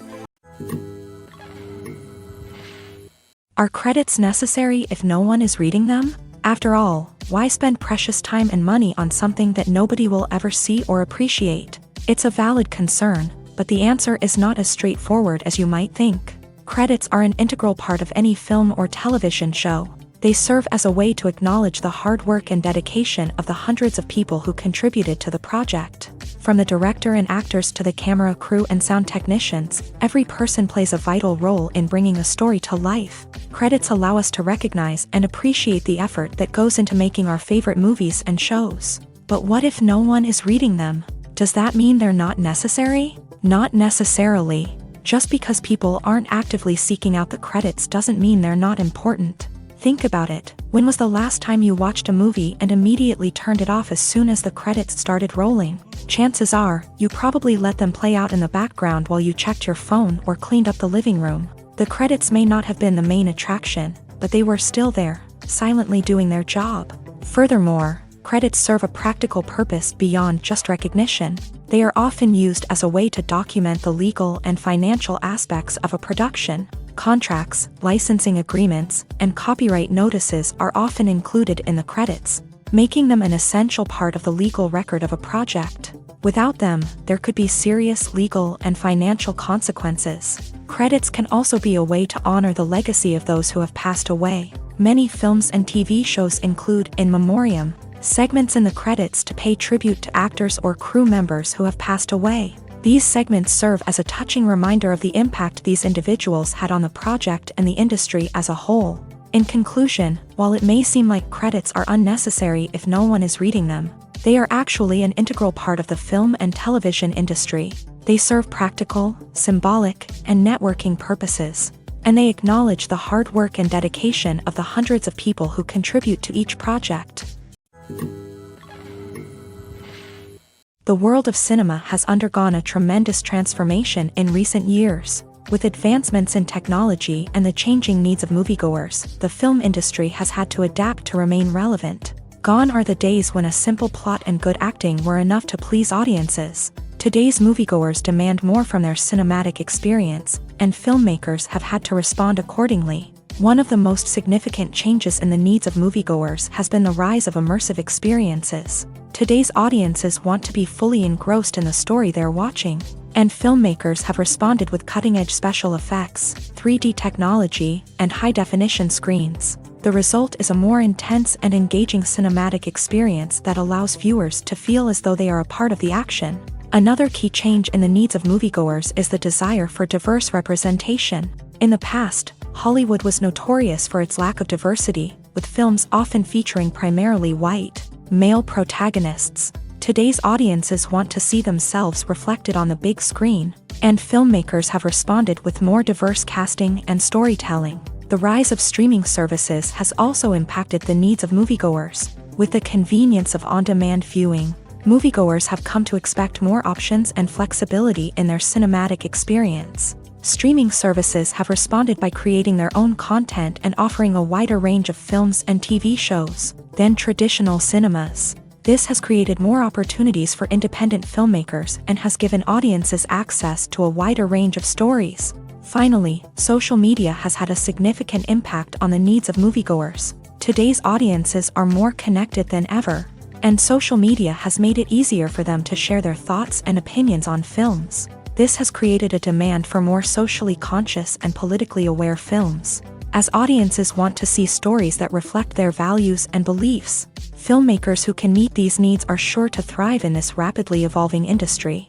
Are credits necessary if no one is reading them? After all, why spend precious time and money on something that nobody will ever see or appreciate? It's a valid concern, but the answer is not as straightforward as you might think. Credits are an integral part of any film or television show. They serve as a way to acknowledge the hard work and dedication of the hundreds of people who contributed to the project. From the director and actors to the camera crew and sound technicians, every person plays a vital role in bringing a story to life. Credits allow us to recognize and appreciate the effort that goes into making our favorite movies and shows. But what if no one is reading them? Does that mean they're not necessary? Not necessarily. Just because people aren't actively seeking out the credits doesn't mean they're not important. Think about it. When was the last time you watched a movie and immediately turned it off as soon as the credits started rolling? Chances are, you probably let them play out in the background while you checked your phone or cleaned up the living room. The credits may not have been the main attraction, but they were still there, silently doing their job. Furthermore, credits serve a practical purpose beyond just recognition. They are often used as a way to document the legal and financial aspects of a production. Contracts, licensing agreements, and copyright notices are often included in the credits, making them an essential part of the legal record of a project. Without them, there could be serious legal and financial consequences. Credits can also be a way to honor the legacy of those who have passed away. Many films and TV shows include in memoriam segments in the credits to pay tribute to actors or crew members who have passed away. These segments serve as a touching reminder of the impact these individuals had on the project and the industry as a whole. In conclusion, while it may seem like credits are unnecessary if no one is reading them, they are actually an integral part of the film and television industry. They serve practical, symbolic, and networking purposes, and they acknowledge the hard work and dedication of the hundreds of people who contribute to each project. The world of cinema has undergone a tremendous transformation in recent years. With advancements in technology and the changing needs of moviegoers, the film industry has had to adapt to remain relevant. Gone are the days when a simple plot and good acting were enough to please audiences. Today's moviegoers demand more from their cinematic experience, and filmmakers have had to respond accordingly. One of the most significant changes in the needs of moviegoers has been the rise of immersive experiences. Today's audiences want to be fully engrossed in the story they're watching, and filmmakers have responded with cutting-edge special effects, 3D technology, and high-definition screens. The result is a more intense and engaging cinematic experience that allows viewers to feel as though they are a part of the action. Another key change in the needs of moviegoers is the desire for diverse representation. In the past, Hollywood was notorious for its lack of diversity, with films often featuring primarily white, male protagonists. Today's audiences want to see themselves reflected on the big screen, and filmmakers have responded with more diverse casting and storytelling. The rise of streaming services has also impacted the needs of moviegoers. With the convenience of on-demand viewing, moviegoers have come to expect more options and flexibility in their cinematic experience. Streaming services have responded by creating their own content and offering a wider range of films and TV shows than traditional cinemas. This has created more opportunities for independent filmmakers and has given audiences access to a wider range of stories. Finally, social media has had a significant impact on the needs of moviegoers. Today's audiences are more connected than ever, and social media has made it easier for them to share their thoughts and opinions on films. This has created a demand for more socially conscious and politically aware films. As audiences want to see stories that reflect their values and beliefs, filmmakers who can meet these needs are sure to thrive in this rapidly evolving industry.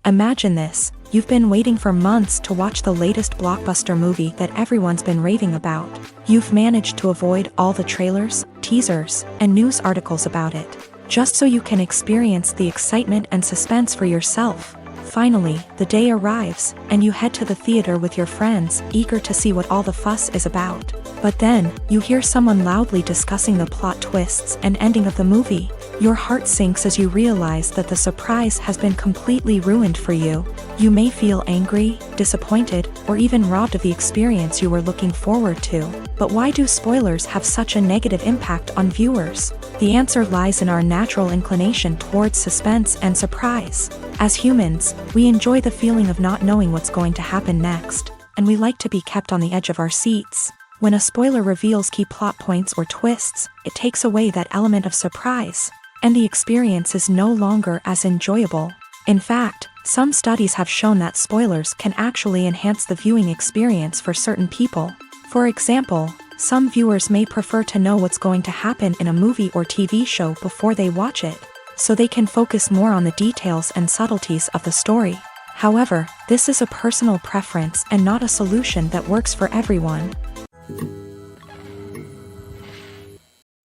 Imagine this: you've been waiting for months to watch the latest blockbuster movie that everyone's been raving about. You've managed to avoid all the trailers, teasers, and news articles about it, just so you can experience the excitement and suspense for yourself. Finally, the day arrives, and you head to the theater with your friends, eager to see what all the fuss is about. But then, you hear someone loudly discussing the plot twists and ending of the movie. Your heart sinks as you realize that the surprise has been completely ruined for you. You may feel angry, disappointed, or even robbed of the experience you were looking forward to. But why do spoilers have such a negative impact on viewers? The answer lies in our natural inclination towards suspense and surprise. As humans, we enjoy the feeling of not knowing what's going to happen next, and we like to be kept on the edge of our seats. When a spoiler reveals key plot points or twists, it takes away that element of surprise, and the experience is no longer as enjoyable. In fact, some studies have shown that spoilers can actually enhance the viewing experience for certain people. For example, some viewers may prefer to know what's going to happen in a movie or TV show before they watch it, so they can focus more on the details and subtleties of the story. However, this is a personal preference and not a solution that works for everyone.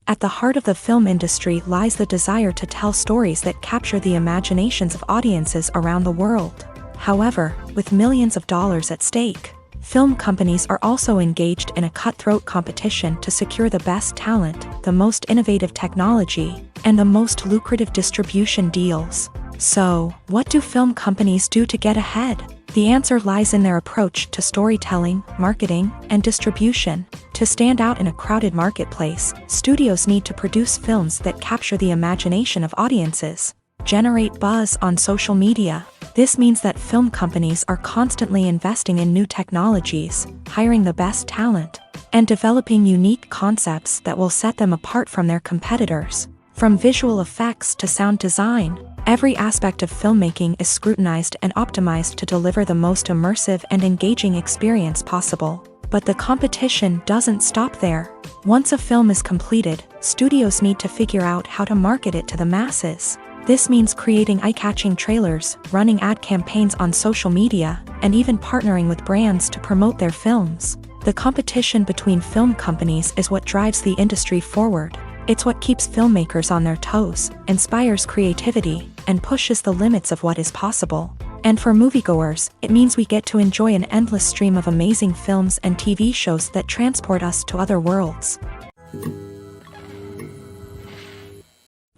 At the heart of the film industry lies the desire to tell stories that capture the imaginations of audiences around the world. However, with millions of dollars at stake, film companies are also engaged in a cutthroat competition to secure the best talent, the most innovative technology, and the most lucrative distribution deals. So, what do film companies do to get ahead? The answer lies in their approach to storytelling, marketing, and distribution. To stand out in a crowded marketplace, studios need to produce films that capture the imagination of audiences, generate buzz on social media. This means that film companies are constantly investing in new technologies, hiring the best talent, and developing unique concepts that will set them apart from their competitors. From visual effects to sound design, every aspect of filmmaking is scrutinized and optimized to deliver the most immersive and engaging experience possible. But the competition doesn't stop there. Once a film is completed, studios need to figure out how to market it to the masses. This means creating eye-catching trailers, running ad campaigns on social media, and even partnering with brands to promote their films. The competition between film companies is what drives the industry forward. It's what keeps filmmakers on their toes, inspires creativity, and pushes the limits of what is possible. And for moviegoers, it means we get to enjoy an endless stream of amazing films and TV shows that transport us to other worlds.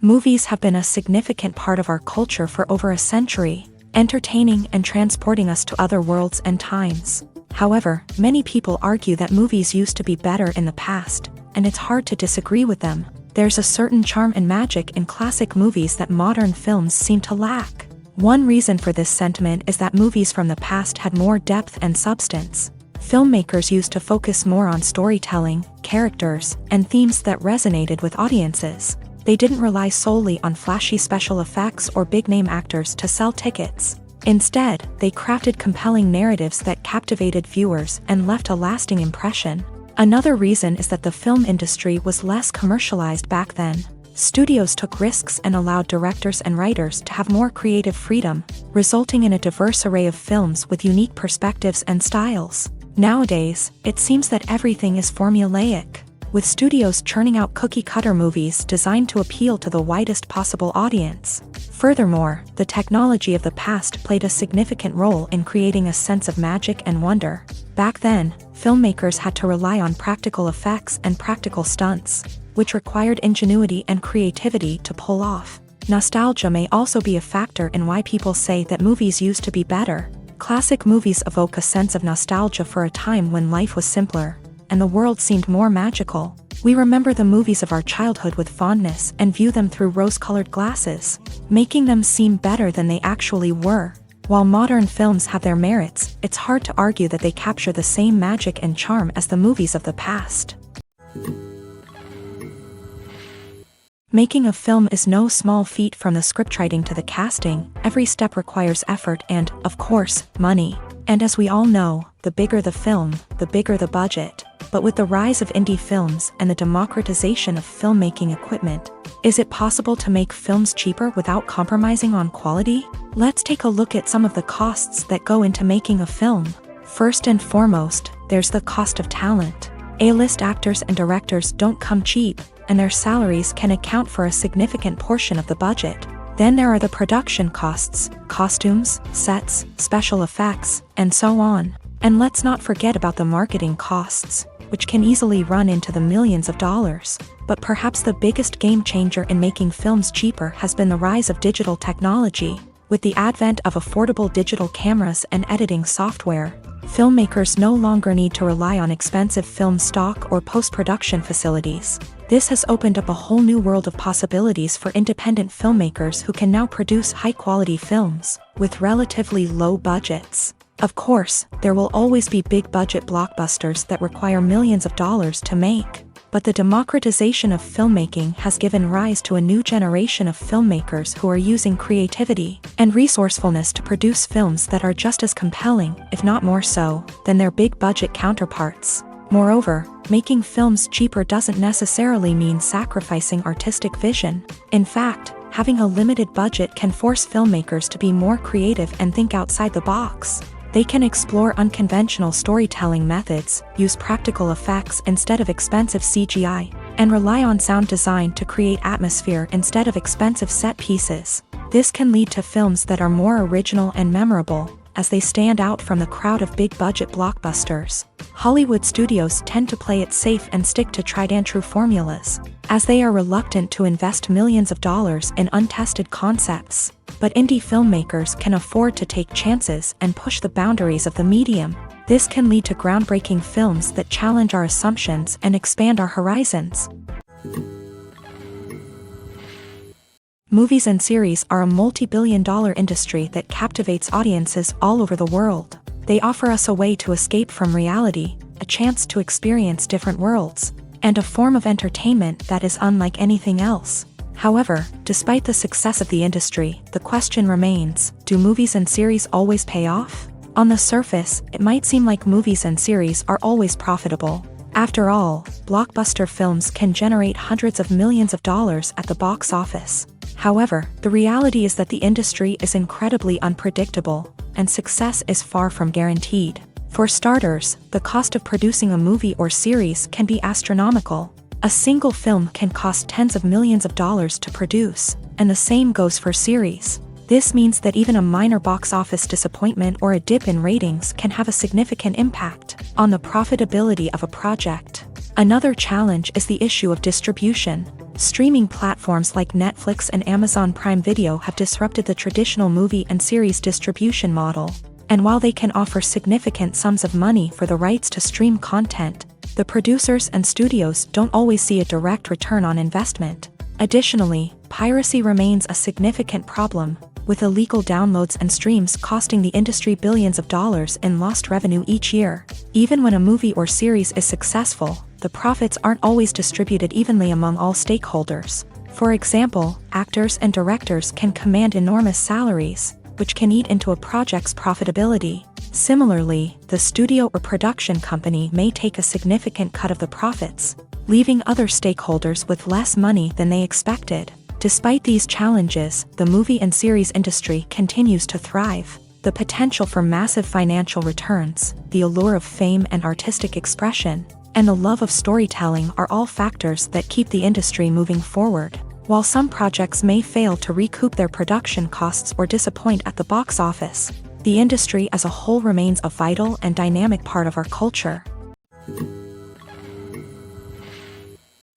Movies have been a significant part of our culture for over a century, entertaining and transporting us to other worlds and times. However, many people argue that movies used to be better in the past, and it's hard to disagree with them. There's a certain charm and magic in classic movies that modern films seem to lack. One reason for this sentiment is that movies from the past had more depth and substance. Filmmakers used to focus more on storytelling, characters, and themes that resonated with audiences. They didn't rely solely on flashy special effects or big-name actors to sell tickets. Instead, they crafted compelling narratives that captivated viewers and left a lasting impression. Another reason is that the film industry was less commercialized back then. Studios took risks and allowed directors and writers to have more creative freedom, resulting in a diverse array of films with unique perspectives and styles. Nowadays, it seems that everything is formulaic, with studios churning out cookie-cutter movies designed to appeal to the widest possible audience. Furthermore, the technology of the past played a significant role in creating a sense of magic and wonder. Back then, filmmakers had to rely on practical effects and practical stunts, which required ingenuity and creativity to pull off. Nostalgia may also be a factor in why people say that movies used to be better. Classic movies evoke a sense of nostalgia for a time when life was simpler, and the world seemed more magical. We remember the movies of our childhood with fondness and view them through rose-colored glasses, making them seem better than they actually were. While modern films have their merits, it's hard to argue that they capture the same magic and charm as the movies of the past. Making a film is no small feat. From the scriptwriting to the casting, every step requires effort and, of course, money. And as we all know, the bigger the film, the bigger the budget. But with the rise of indie films and the democratization of filmmaking equipment, is it possible to make films cheaper without compromising on quality? Let's take a look at some of the costs that go into making a film. First and foremost, there's the cost of talent. A-list actors and directors don't come cheap, and their salaries can account for a significant portion of the budget. Then there are the production costs, costumes, sets, special effects, and so on. And let's not forget about the marketing costs, which can easily run into the millions of dollars. But perhaps the biggest game changer in making films cheaper has been the rise of digital technology. With the advent of affordable digital cameras and editing software, filmmakers no longer need to rely on expensive film stock or post-production facilities. This has opened up a whole new world of possibilities for independent filmmakers who can now produce high-quality films with relatively low budgets. Of course, there will always be big-budget blockbusters that require millions of dollars to make. But the democratization of filmmaking has given rise to a new generation of filmmakers who are using creativity and resourcefulness to produce films that are just as compelling, if not more so, than their big-budget counterparts. Moreover, making films cheaper doesn't necessarily mean sacrificing artistic vision. In fact, having a limited budget can force filmmakers to be more creative and think outside the box. They can explore unconventional storytelling methods, use practical effects instead of expensive CGI, and rely on sound design to create atmosphere instead of expensive set pieces. This can lead to films that are more original and memorable, as they stand out from the crowd of big-budget blockbusters. Hollywood studios tend to play it safe and stick to tried-and-true formulas, as they are reluctant to invest millions of dollars in untested concepts. But indie filmmakers can afford to take chances and push the boundaries of the medium. This can lead to groundbreaking films that challenge our assumptions and expand our horizons. Movies and series are a multi-billion-dollar industry that captivates audiences all over the world. They offer us a way to escape from reality, a chance to experience different worlds, and a form of entertainment that is unlike anything else. However, despite the success of the industry, the question remains, do movies and series always pay off? On the surface, it might seem like movies and series are always profitable. After all, blockbuster films can generate hundreds of millions of dollars at the box office. However, the reality is that the industry is incredibly unpredictable, and success is far from guaranteed. For starters, the cost of producing a movie or series can be astronomical. A single film can cost tens of millions of dollars to produce, and the same goes for series. This means that even a minor box office disappointment or a dip in ratings can have a significant impact on the profitability of a project. Another challenge is the issue of distribution. Streaming platforms like Netflix and Amazon Prime Video have disrupted the traditional movie and series distribution model. And while they can offer significant sums of money for the rights to stream content, the producers and studios don't always see a direct return on investment. Additionally, piracy remains a significant problem, with illegal downloads and streams costing the industry billions of dollars in lost revenue each year. Even when a movie or series is successful, the profits aren't always distributed evenly among all stakeholders. For example, actors and directors can command enormous salaries, which can eat into a project's profitability. Similarly, the studio or production company may take a significant cut of the profits, leaving other stakeholders with less money than they expected. Despite these challenges, the movie and series industry continues to thrive. The potential for massive financial returns, the allure of fame and artistic expression, and the love of storytelling are all factors that keep the industry moving forward. While some projects may fail to recoup their production costs or disappoint at the box office, the industry as a whole remains a vital and dynamic part of our culture.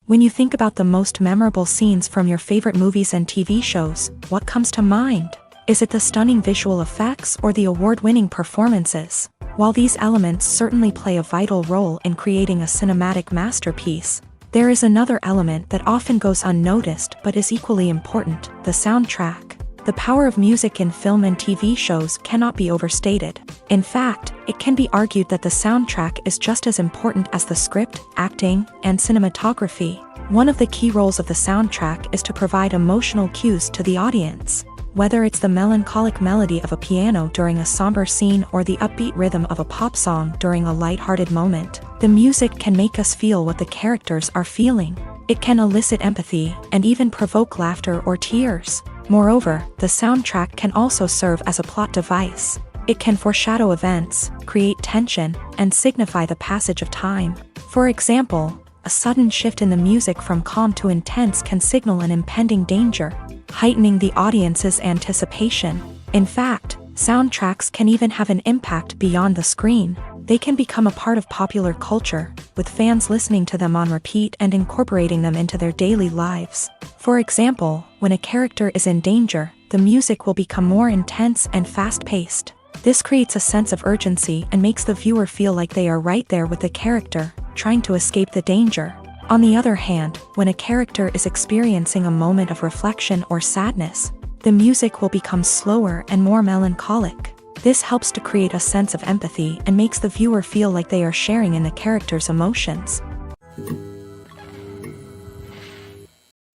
When you think about the most memorable scenes from your favorite movies and TV shows, what comes to mind? Is it the stunning visual effects or the award-winning performances? While these elements certainly play a vital role in creating a cinematic masterpiece, there is another element that often goes unnoticed but is equally important: the soundtrack. The power of music in film and TV shows cannot be overstated. In fact, it can be argued that the soundtrack is just as important as the script, acting, and cinematography. One of the key roles of the soundtrack is to provide emotional cues to the audience. Whether it's the melancholic melody of a piano during a somber scene or the upbeat rhythm of a pop song during a light-hearted moment, the music can make us feel what the characters are feeling. It can elicit empathy and even provoke laughter or tears. Moreover, the soundtrack can also serve as a plot device. It can foreshadow events, create tension, and signify the passage of time. For example, a sudden shift in the music from calm to intense can signal an impending danger, heightening the audience's anticipation. In fact, soundtracks can even have an impact beyond the screen. They can become a part of popular culture, with fans listening to them on repeat and incorporating them into their daily lives. For example, when a character is in danger, the music will become more intense and fast-paced. This creates a sense of urgency and makes the viewer feel like they are right there with the character, trying to escape the danger. On the other hand, when a character is experiencing a moment of reflection or sadness, the music will become slower and more melancholic. This helps to create a sense of empathy and makes the viewer feel like they are sharing in the character's emotions.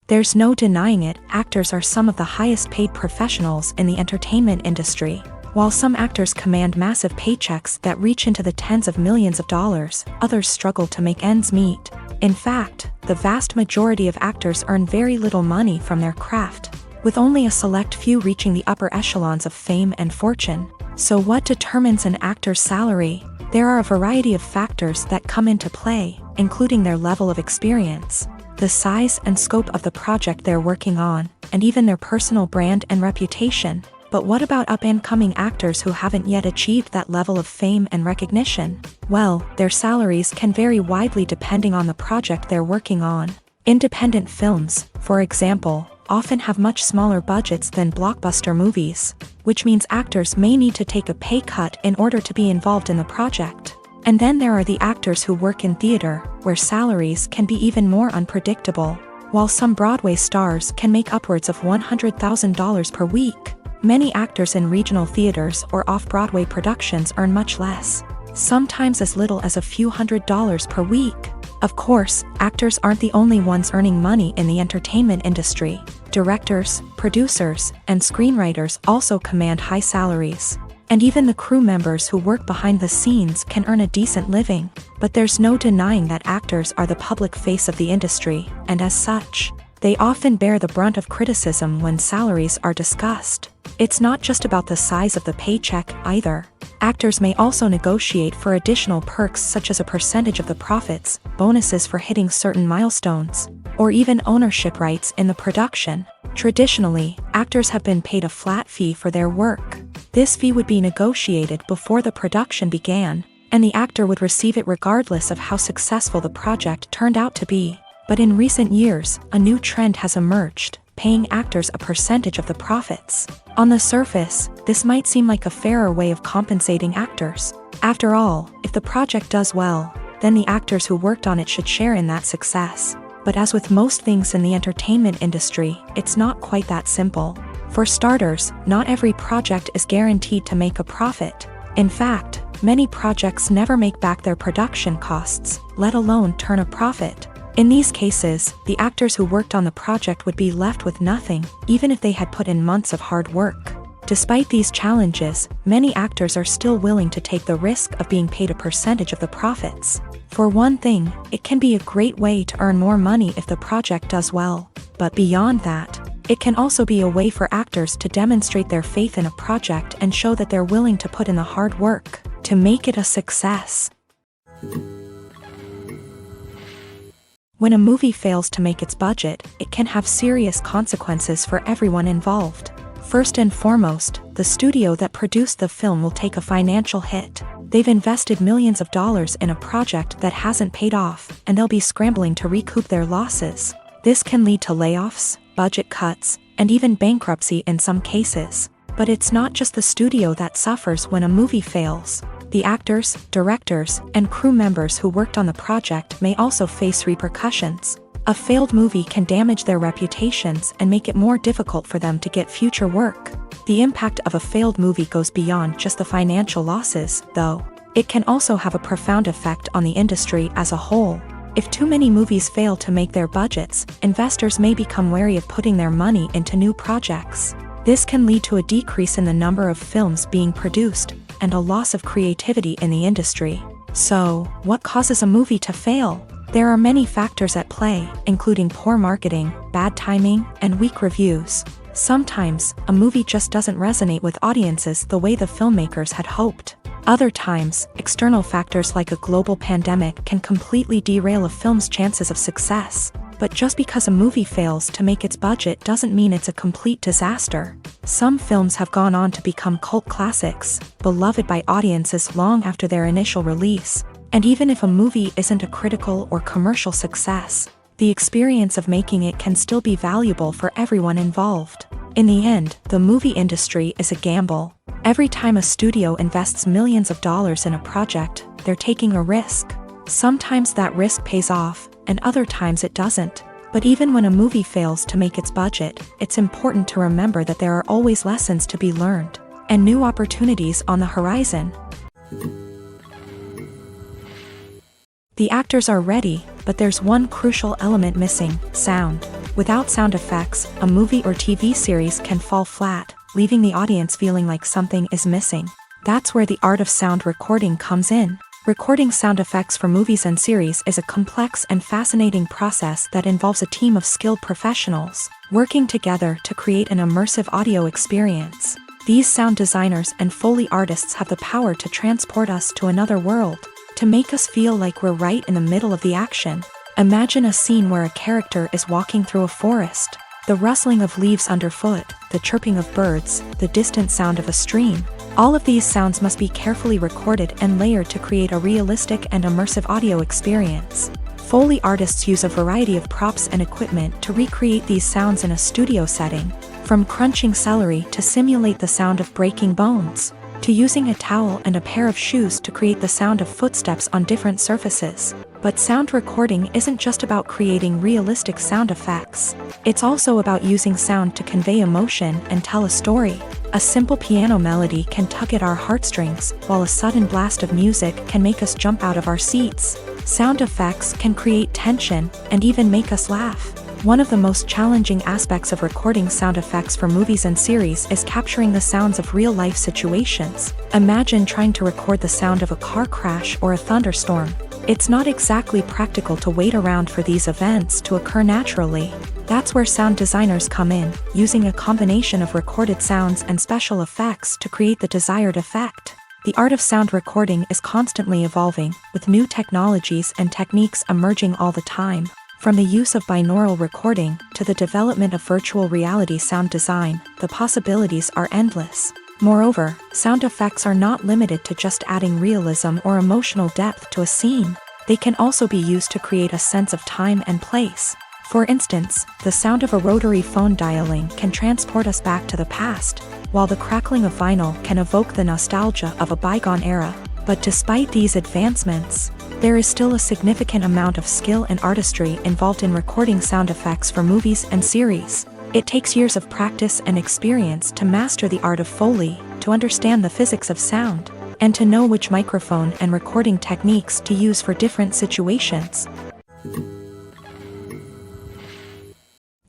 There's no denying it, actors are some of the highest paid professionals in the entertainment industry. While some actors command massive paychecks that reach into the tens of millions of dollars, others struggle to make ends meet. In fact, the vast majority of actors earn very little money from their craft, with only a select few reaching the upper echelons of fame and fortune. So what determines an actor's salary? There are a variety of factors that come into play, including their level of experience, the size and scope of the project they're working on, and even their personal brand and reputation. But what about up-and-coming actors who haven't yet achieved that level of fame and recognition? Well, their salaries can vary widely depending on the project they're working on. Independent films, for example, often have much smaller budgets than blockbuster movies, which means actors may need to take a pay cut in order to be involved in the project. And then there are the actors who work in theater, where salaries can be even more unpredictable. While some Broadway stars can make upwards of $100,000 per week, many actors in regional theaters or off-Broadway productions earn much less, sometimes as little as a few $100s per week. Of course, actors aren't the only ones earning money in the entertainment industry. Directors, producers, and screenwriters also command high salaries. And even the crew members who work behind the scenes can earn a decent living. But there's no denying that actors are the public face of the industry, and as such, they often bear the brunt of criticism when salaries are discussed. It's not just about the size of the paycheck, either. Actors may also negotiate for additional perks such as a percentage of the profits, bonuses for hitting certain milestones, or even ownership rights in the production. Traditionally, actors have been paid a flat fee for their work. This fee would be negotiated before the production began, and the actor would receive it regardless of how successful the project turned out to be. But in recent years, a new trend has emerged, paying actors a percentage of the profits. On the surface, this might seem like a fairer way of compensating actors. After all, if the project does well, then the actors who worked on it should share in that success. But as with most things in the entertainment industry, it's not quite that simple. For starters, not every project is guaranteed to make a profit. In fact, many projects never make back their production costs, let alone turn a profit. In these cases, the actors who worked on the project would be left with nothing, even if they had put in months of hard work. Despite these challenges, many actors are still willing to take the risk of being paid a percentage of the profits. For one thing, it can be a great way to earn more money if the project does well. But beyond that, it can also be a way for actors to demonstrate their faith in a project and show that they're willing to put in the hard work to make it a success. When a movie fails to make its budget, it can have serious consequences for everyone involved. First and foremost, the studio that produced the film will take a financial hit. They've invested millions of dollars in a project that hasn't paid off, and they'll be scrambling to recoup their losses. This can lead to layoffs, budget cuts, and even bankruptcy in some cases. But it's not just the studio that suffers when a movie fails. The actors, directors, and crew members who worked on the project may also face repercussions. A failed movie can damage their reputations and make it more difficult for them to get future work. The impact of a failed movie goes beyond just the financial losses, though. It can also have a profound effect on the industry as a whole. If too many movies fail to make their budgets, investors may become wary of putting their money into new projects. This can lead to a decrease in the number of films being produced, and a loss of creativity in the industry. So, what causes a movie to fail? There are many factors at play, including poor marketing, bad timing, and weak reviews. Sometimes, a movie just doesn't resonate with audiences the way the filmmakers had hoped. Other times, external factors like a global pandemic can completely derail a film's chances of success. But just because a movie fails to make its budget doesn't mean it's a complete disaster. Some films have gone on to become cult classics, beloved by audiences long after their initial release. And even if a movie isn't a critical or commercial success, the experience of making it can still be valuable for everyone involved. In the end, the movie industry is a gamble. Every time a studio invests millions of dollars in a project, they're taking a risk. Sometimes that risk pays off, and other times it doesn't. But even when a movie fails to make its budget, it's important to remember that there are always lessons to be learned, and new opportunities on the horizon. The actors are ready, but there's one crucial element missing: sound. Without sound effects, a movie or TV series can fall flat, leaving the audience feeling like something is missing. That's where the art of sound recording comes in. Recording sound effects for movies and series is a complex and fascinating process that involves a team of skilled professionals working together to create an immersive audio experience. These sound designers and Foley artists have the power to transport us to another world, to make us feel like we're right in the middle of the action. Imagine a scene where a character is walking through a forest. The rustling of leaves underfoot, the chirping of birds, the distant sound of a stream. All of these sounds must be carefully recorded and layered to create a realistic and immersive audio experience. Foley artists use a variety of props and equipment to recreate these sounds in a studio setting, from crunching celery to simulate the sound of breaking bones, to using a towel and a pair of shoes to create the sound of footsteps on different surfaces. But sound recording isn't just about creating realistic sound effects. It's also about using sound to convey emotion and tell a story. A simple piano melody can tug at our heartstrings, while a sudden blast of music can make us jump out of our seats. Sound effects can create tension and even make us laugh. One of the most challenging aspects of recording sound effects for movies and series is capturing the sounds of real-life situations. Imagine trying to record the sound of a car crash or a thunderstorm. It's not exactly practical to wait around for these events to occur naturally. That's where sound designers come in, using a combination of recorded sounds and special effects to create the desired effect. The art of sound recording is constantly evolving, with new technologies and techniques emerging all the time. From the use of binaural recording to the development of virtual reality sound design, the possibilities are endless. Moreover, sound effects are not limited to just adding realism or emotional depth to a scene. They can also be used to create a sense of time and place. For instance, the sound of a rotary phone dialing can transport us back to the past, while the crackling of vinyl can evoke the nostalgia of a bygone era. But despite these advancements, there is still a significant amount of skill and artistry involved in recording sound effects for movies and series. It takes years of practice and experience to master the art of Foley, to understand the physics of sound, and to know which microphone and recording techniques to use for different situations.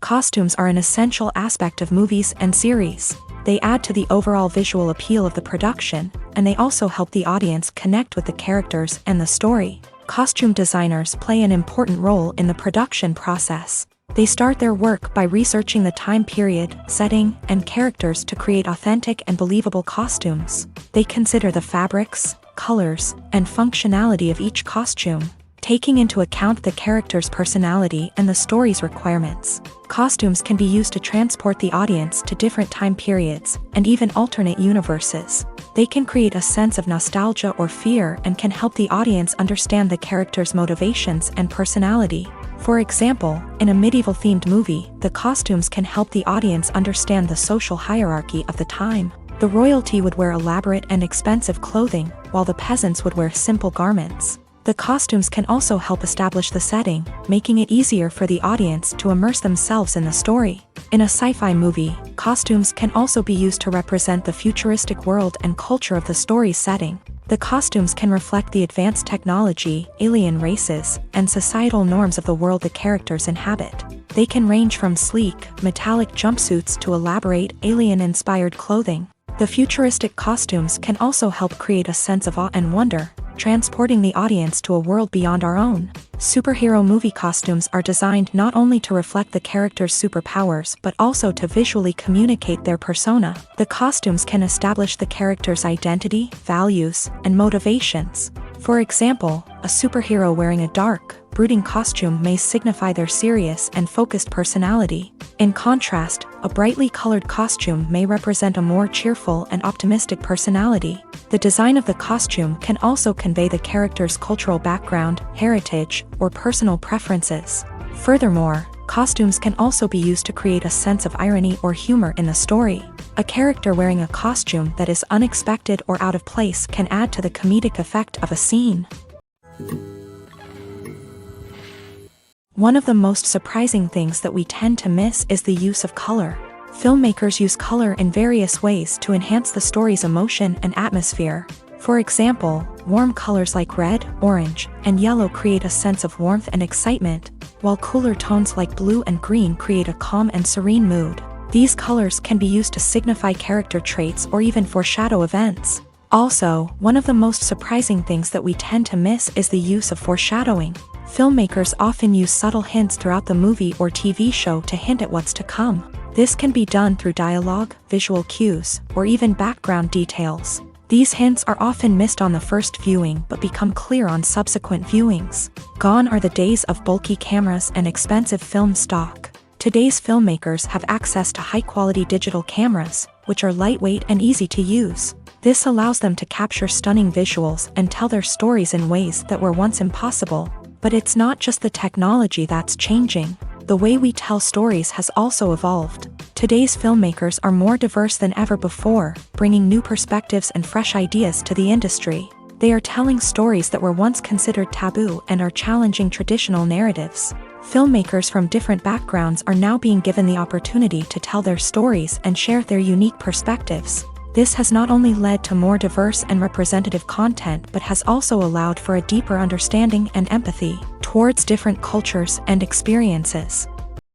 Costumes are an essential aspect of movies and series. They add to the overall visual appeal of the production, and they also help the audience connect with the characters and the story. Costume designers play an important role in the production process. They start their work by researching the time period, setting, and characters to create authentic and believable costumes. They consider the fabrics, colors, and functionality of each costume, taking into account the character's personality and the story's requirements. Costumes can be used to transport the audience to different time periods and even alternate universes. They can create a sense of nostalgia or fear and can help the audience understand the character's motivations and personality. For example, in a medieval-themed movie, the costumes can help the audience understand the social hierarchy of the time. The royalty would wear elaborate and expensive clothing, while the peasants would wear simple garments. The costumes can also help establish the setting, making it easier for the audience to immerse themselves in the story. In a sci-fi movie, costumes can also be used to represent the futuristic world and culture of the story's setting. The costumes can reflect the advanced technology, alien races, and societal norms of the world the characters inhabit. They can range from sleek, metallic jumpsuits to elaborate, alien-inspired clothing. The futuristic costumes can also help create a sense of awe and wonder, transporting the audience to a world beyond our own. Superhero movie costumes are designed not only to reflect the character's superpowers but also to visually communicate their persona. The costumes can establish the character's identity, values, and motivations. For example, a superhero wearing a dark, brooding costume may signify their serious and focused personality. In contrast, a brightly colored costume may represent a more cheerful and optimistic personality. The design of the costume can also convey the character's cultural background, heritage, or personal preferences. Furthermore, costumes can also be used to create a sense of irony or humor in the story. A character wearing a costume that is unexpected or out of place can add to the comedic effect of a scene. One of the most surprising things that we tend to miss is the use of color. Filmmakers use color in various ways to enhance the story's emotion and atmosphere. For example, warm colors like red, orange, and yellow create a sense of warmth and excitement, while cooler tones like blue and green create a calm and serene mood. These colors can be used to signify character traits or even foreshadow events. Also, one of the most surprising things that we tend to miss is the use of foreshadowing. Filmmakers often use subtle hints throughout the movie or TV show to hint at what's to come. This can be done through dialogue, visual cues, or even background details. These hints are often missed on the first viewing but become clear on subsequent viewings. Gone are the days of bulky cameras and expensive film stock. Today's filmmakers have access to high-quality digital cameras, which are lightweight and easy to use. This allows them to capture stunning visuals and tell their stories in ways that were once impossible. But it's not just the technology that's changing. The way we tell stories has also evolved. Today's filmmakers are more diverse than ever before, bringing new perspectives and fresh ideas to the industry. They are telling stories that were once considered taboo and are challenging traditional narratives. Filmmakers from different backgrounds are now being given the opportunity to tell their stories and share their unique perspectives. This has not only led to more diverse and representative content but has also allowed for a deeper understanding and empathy towards different cultures and experiences.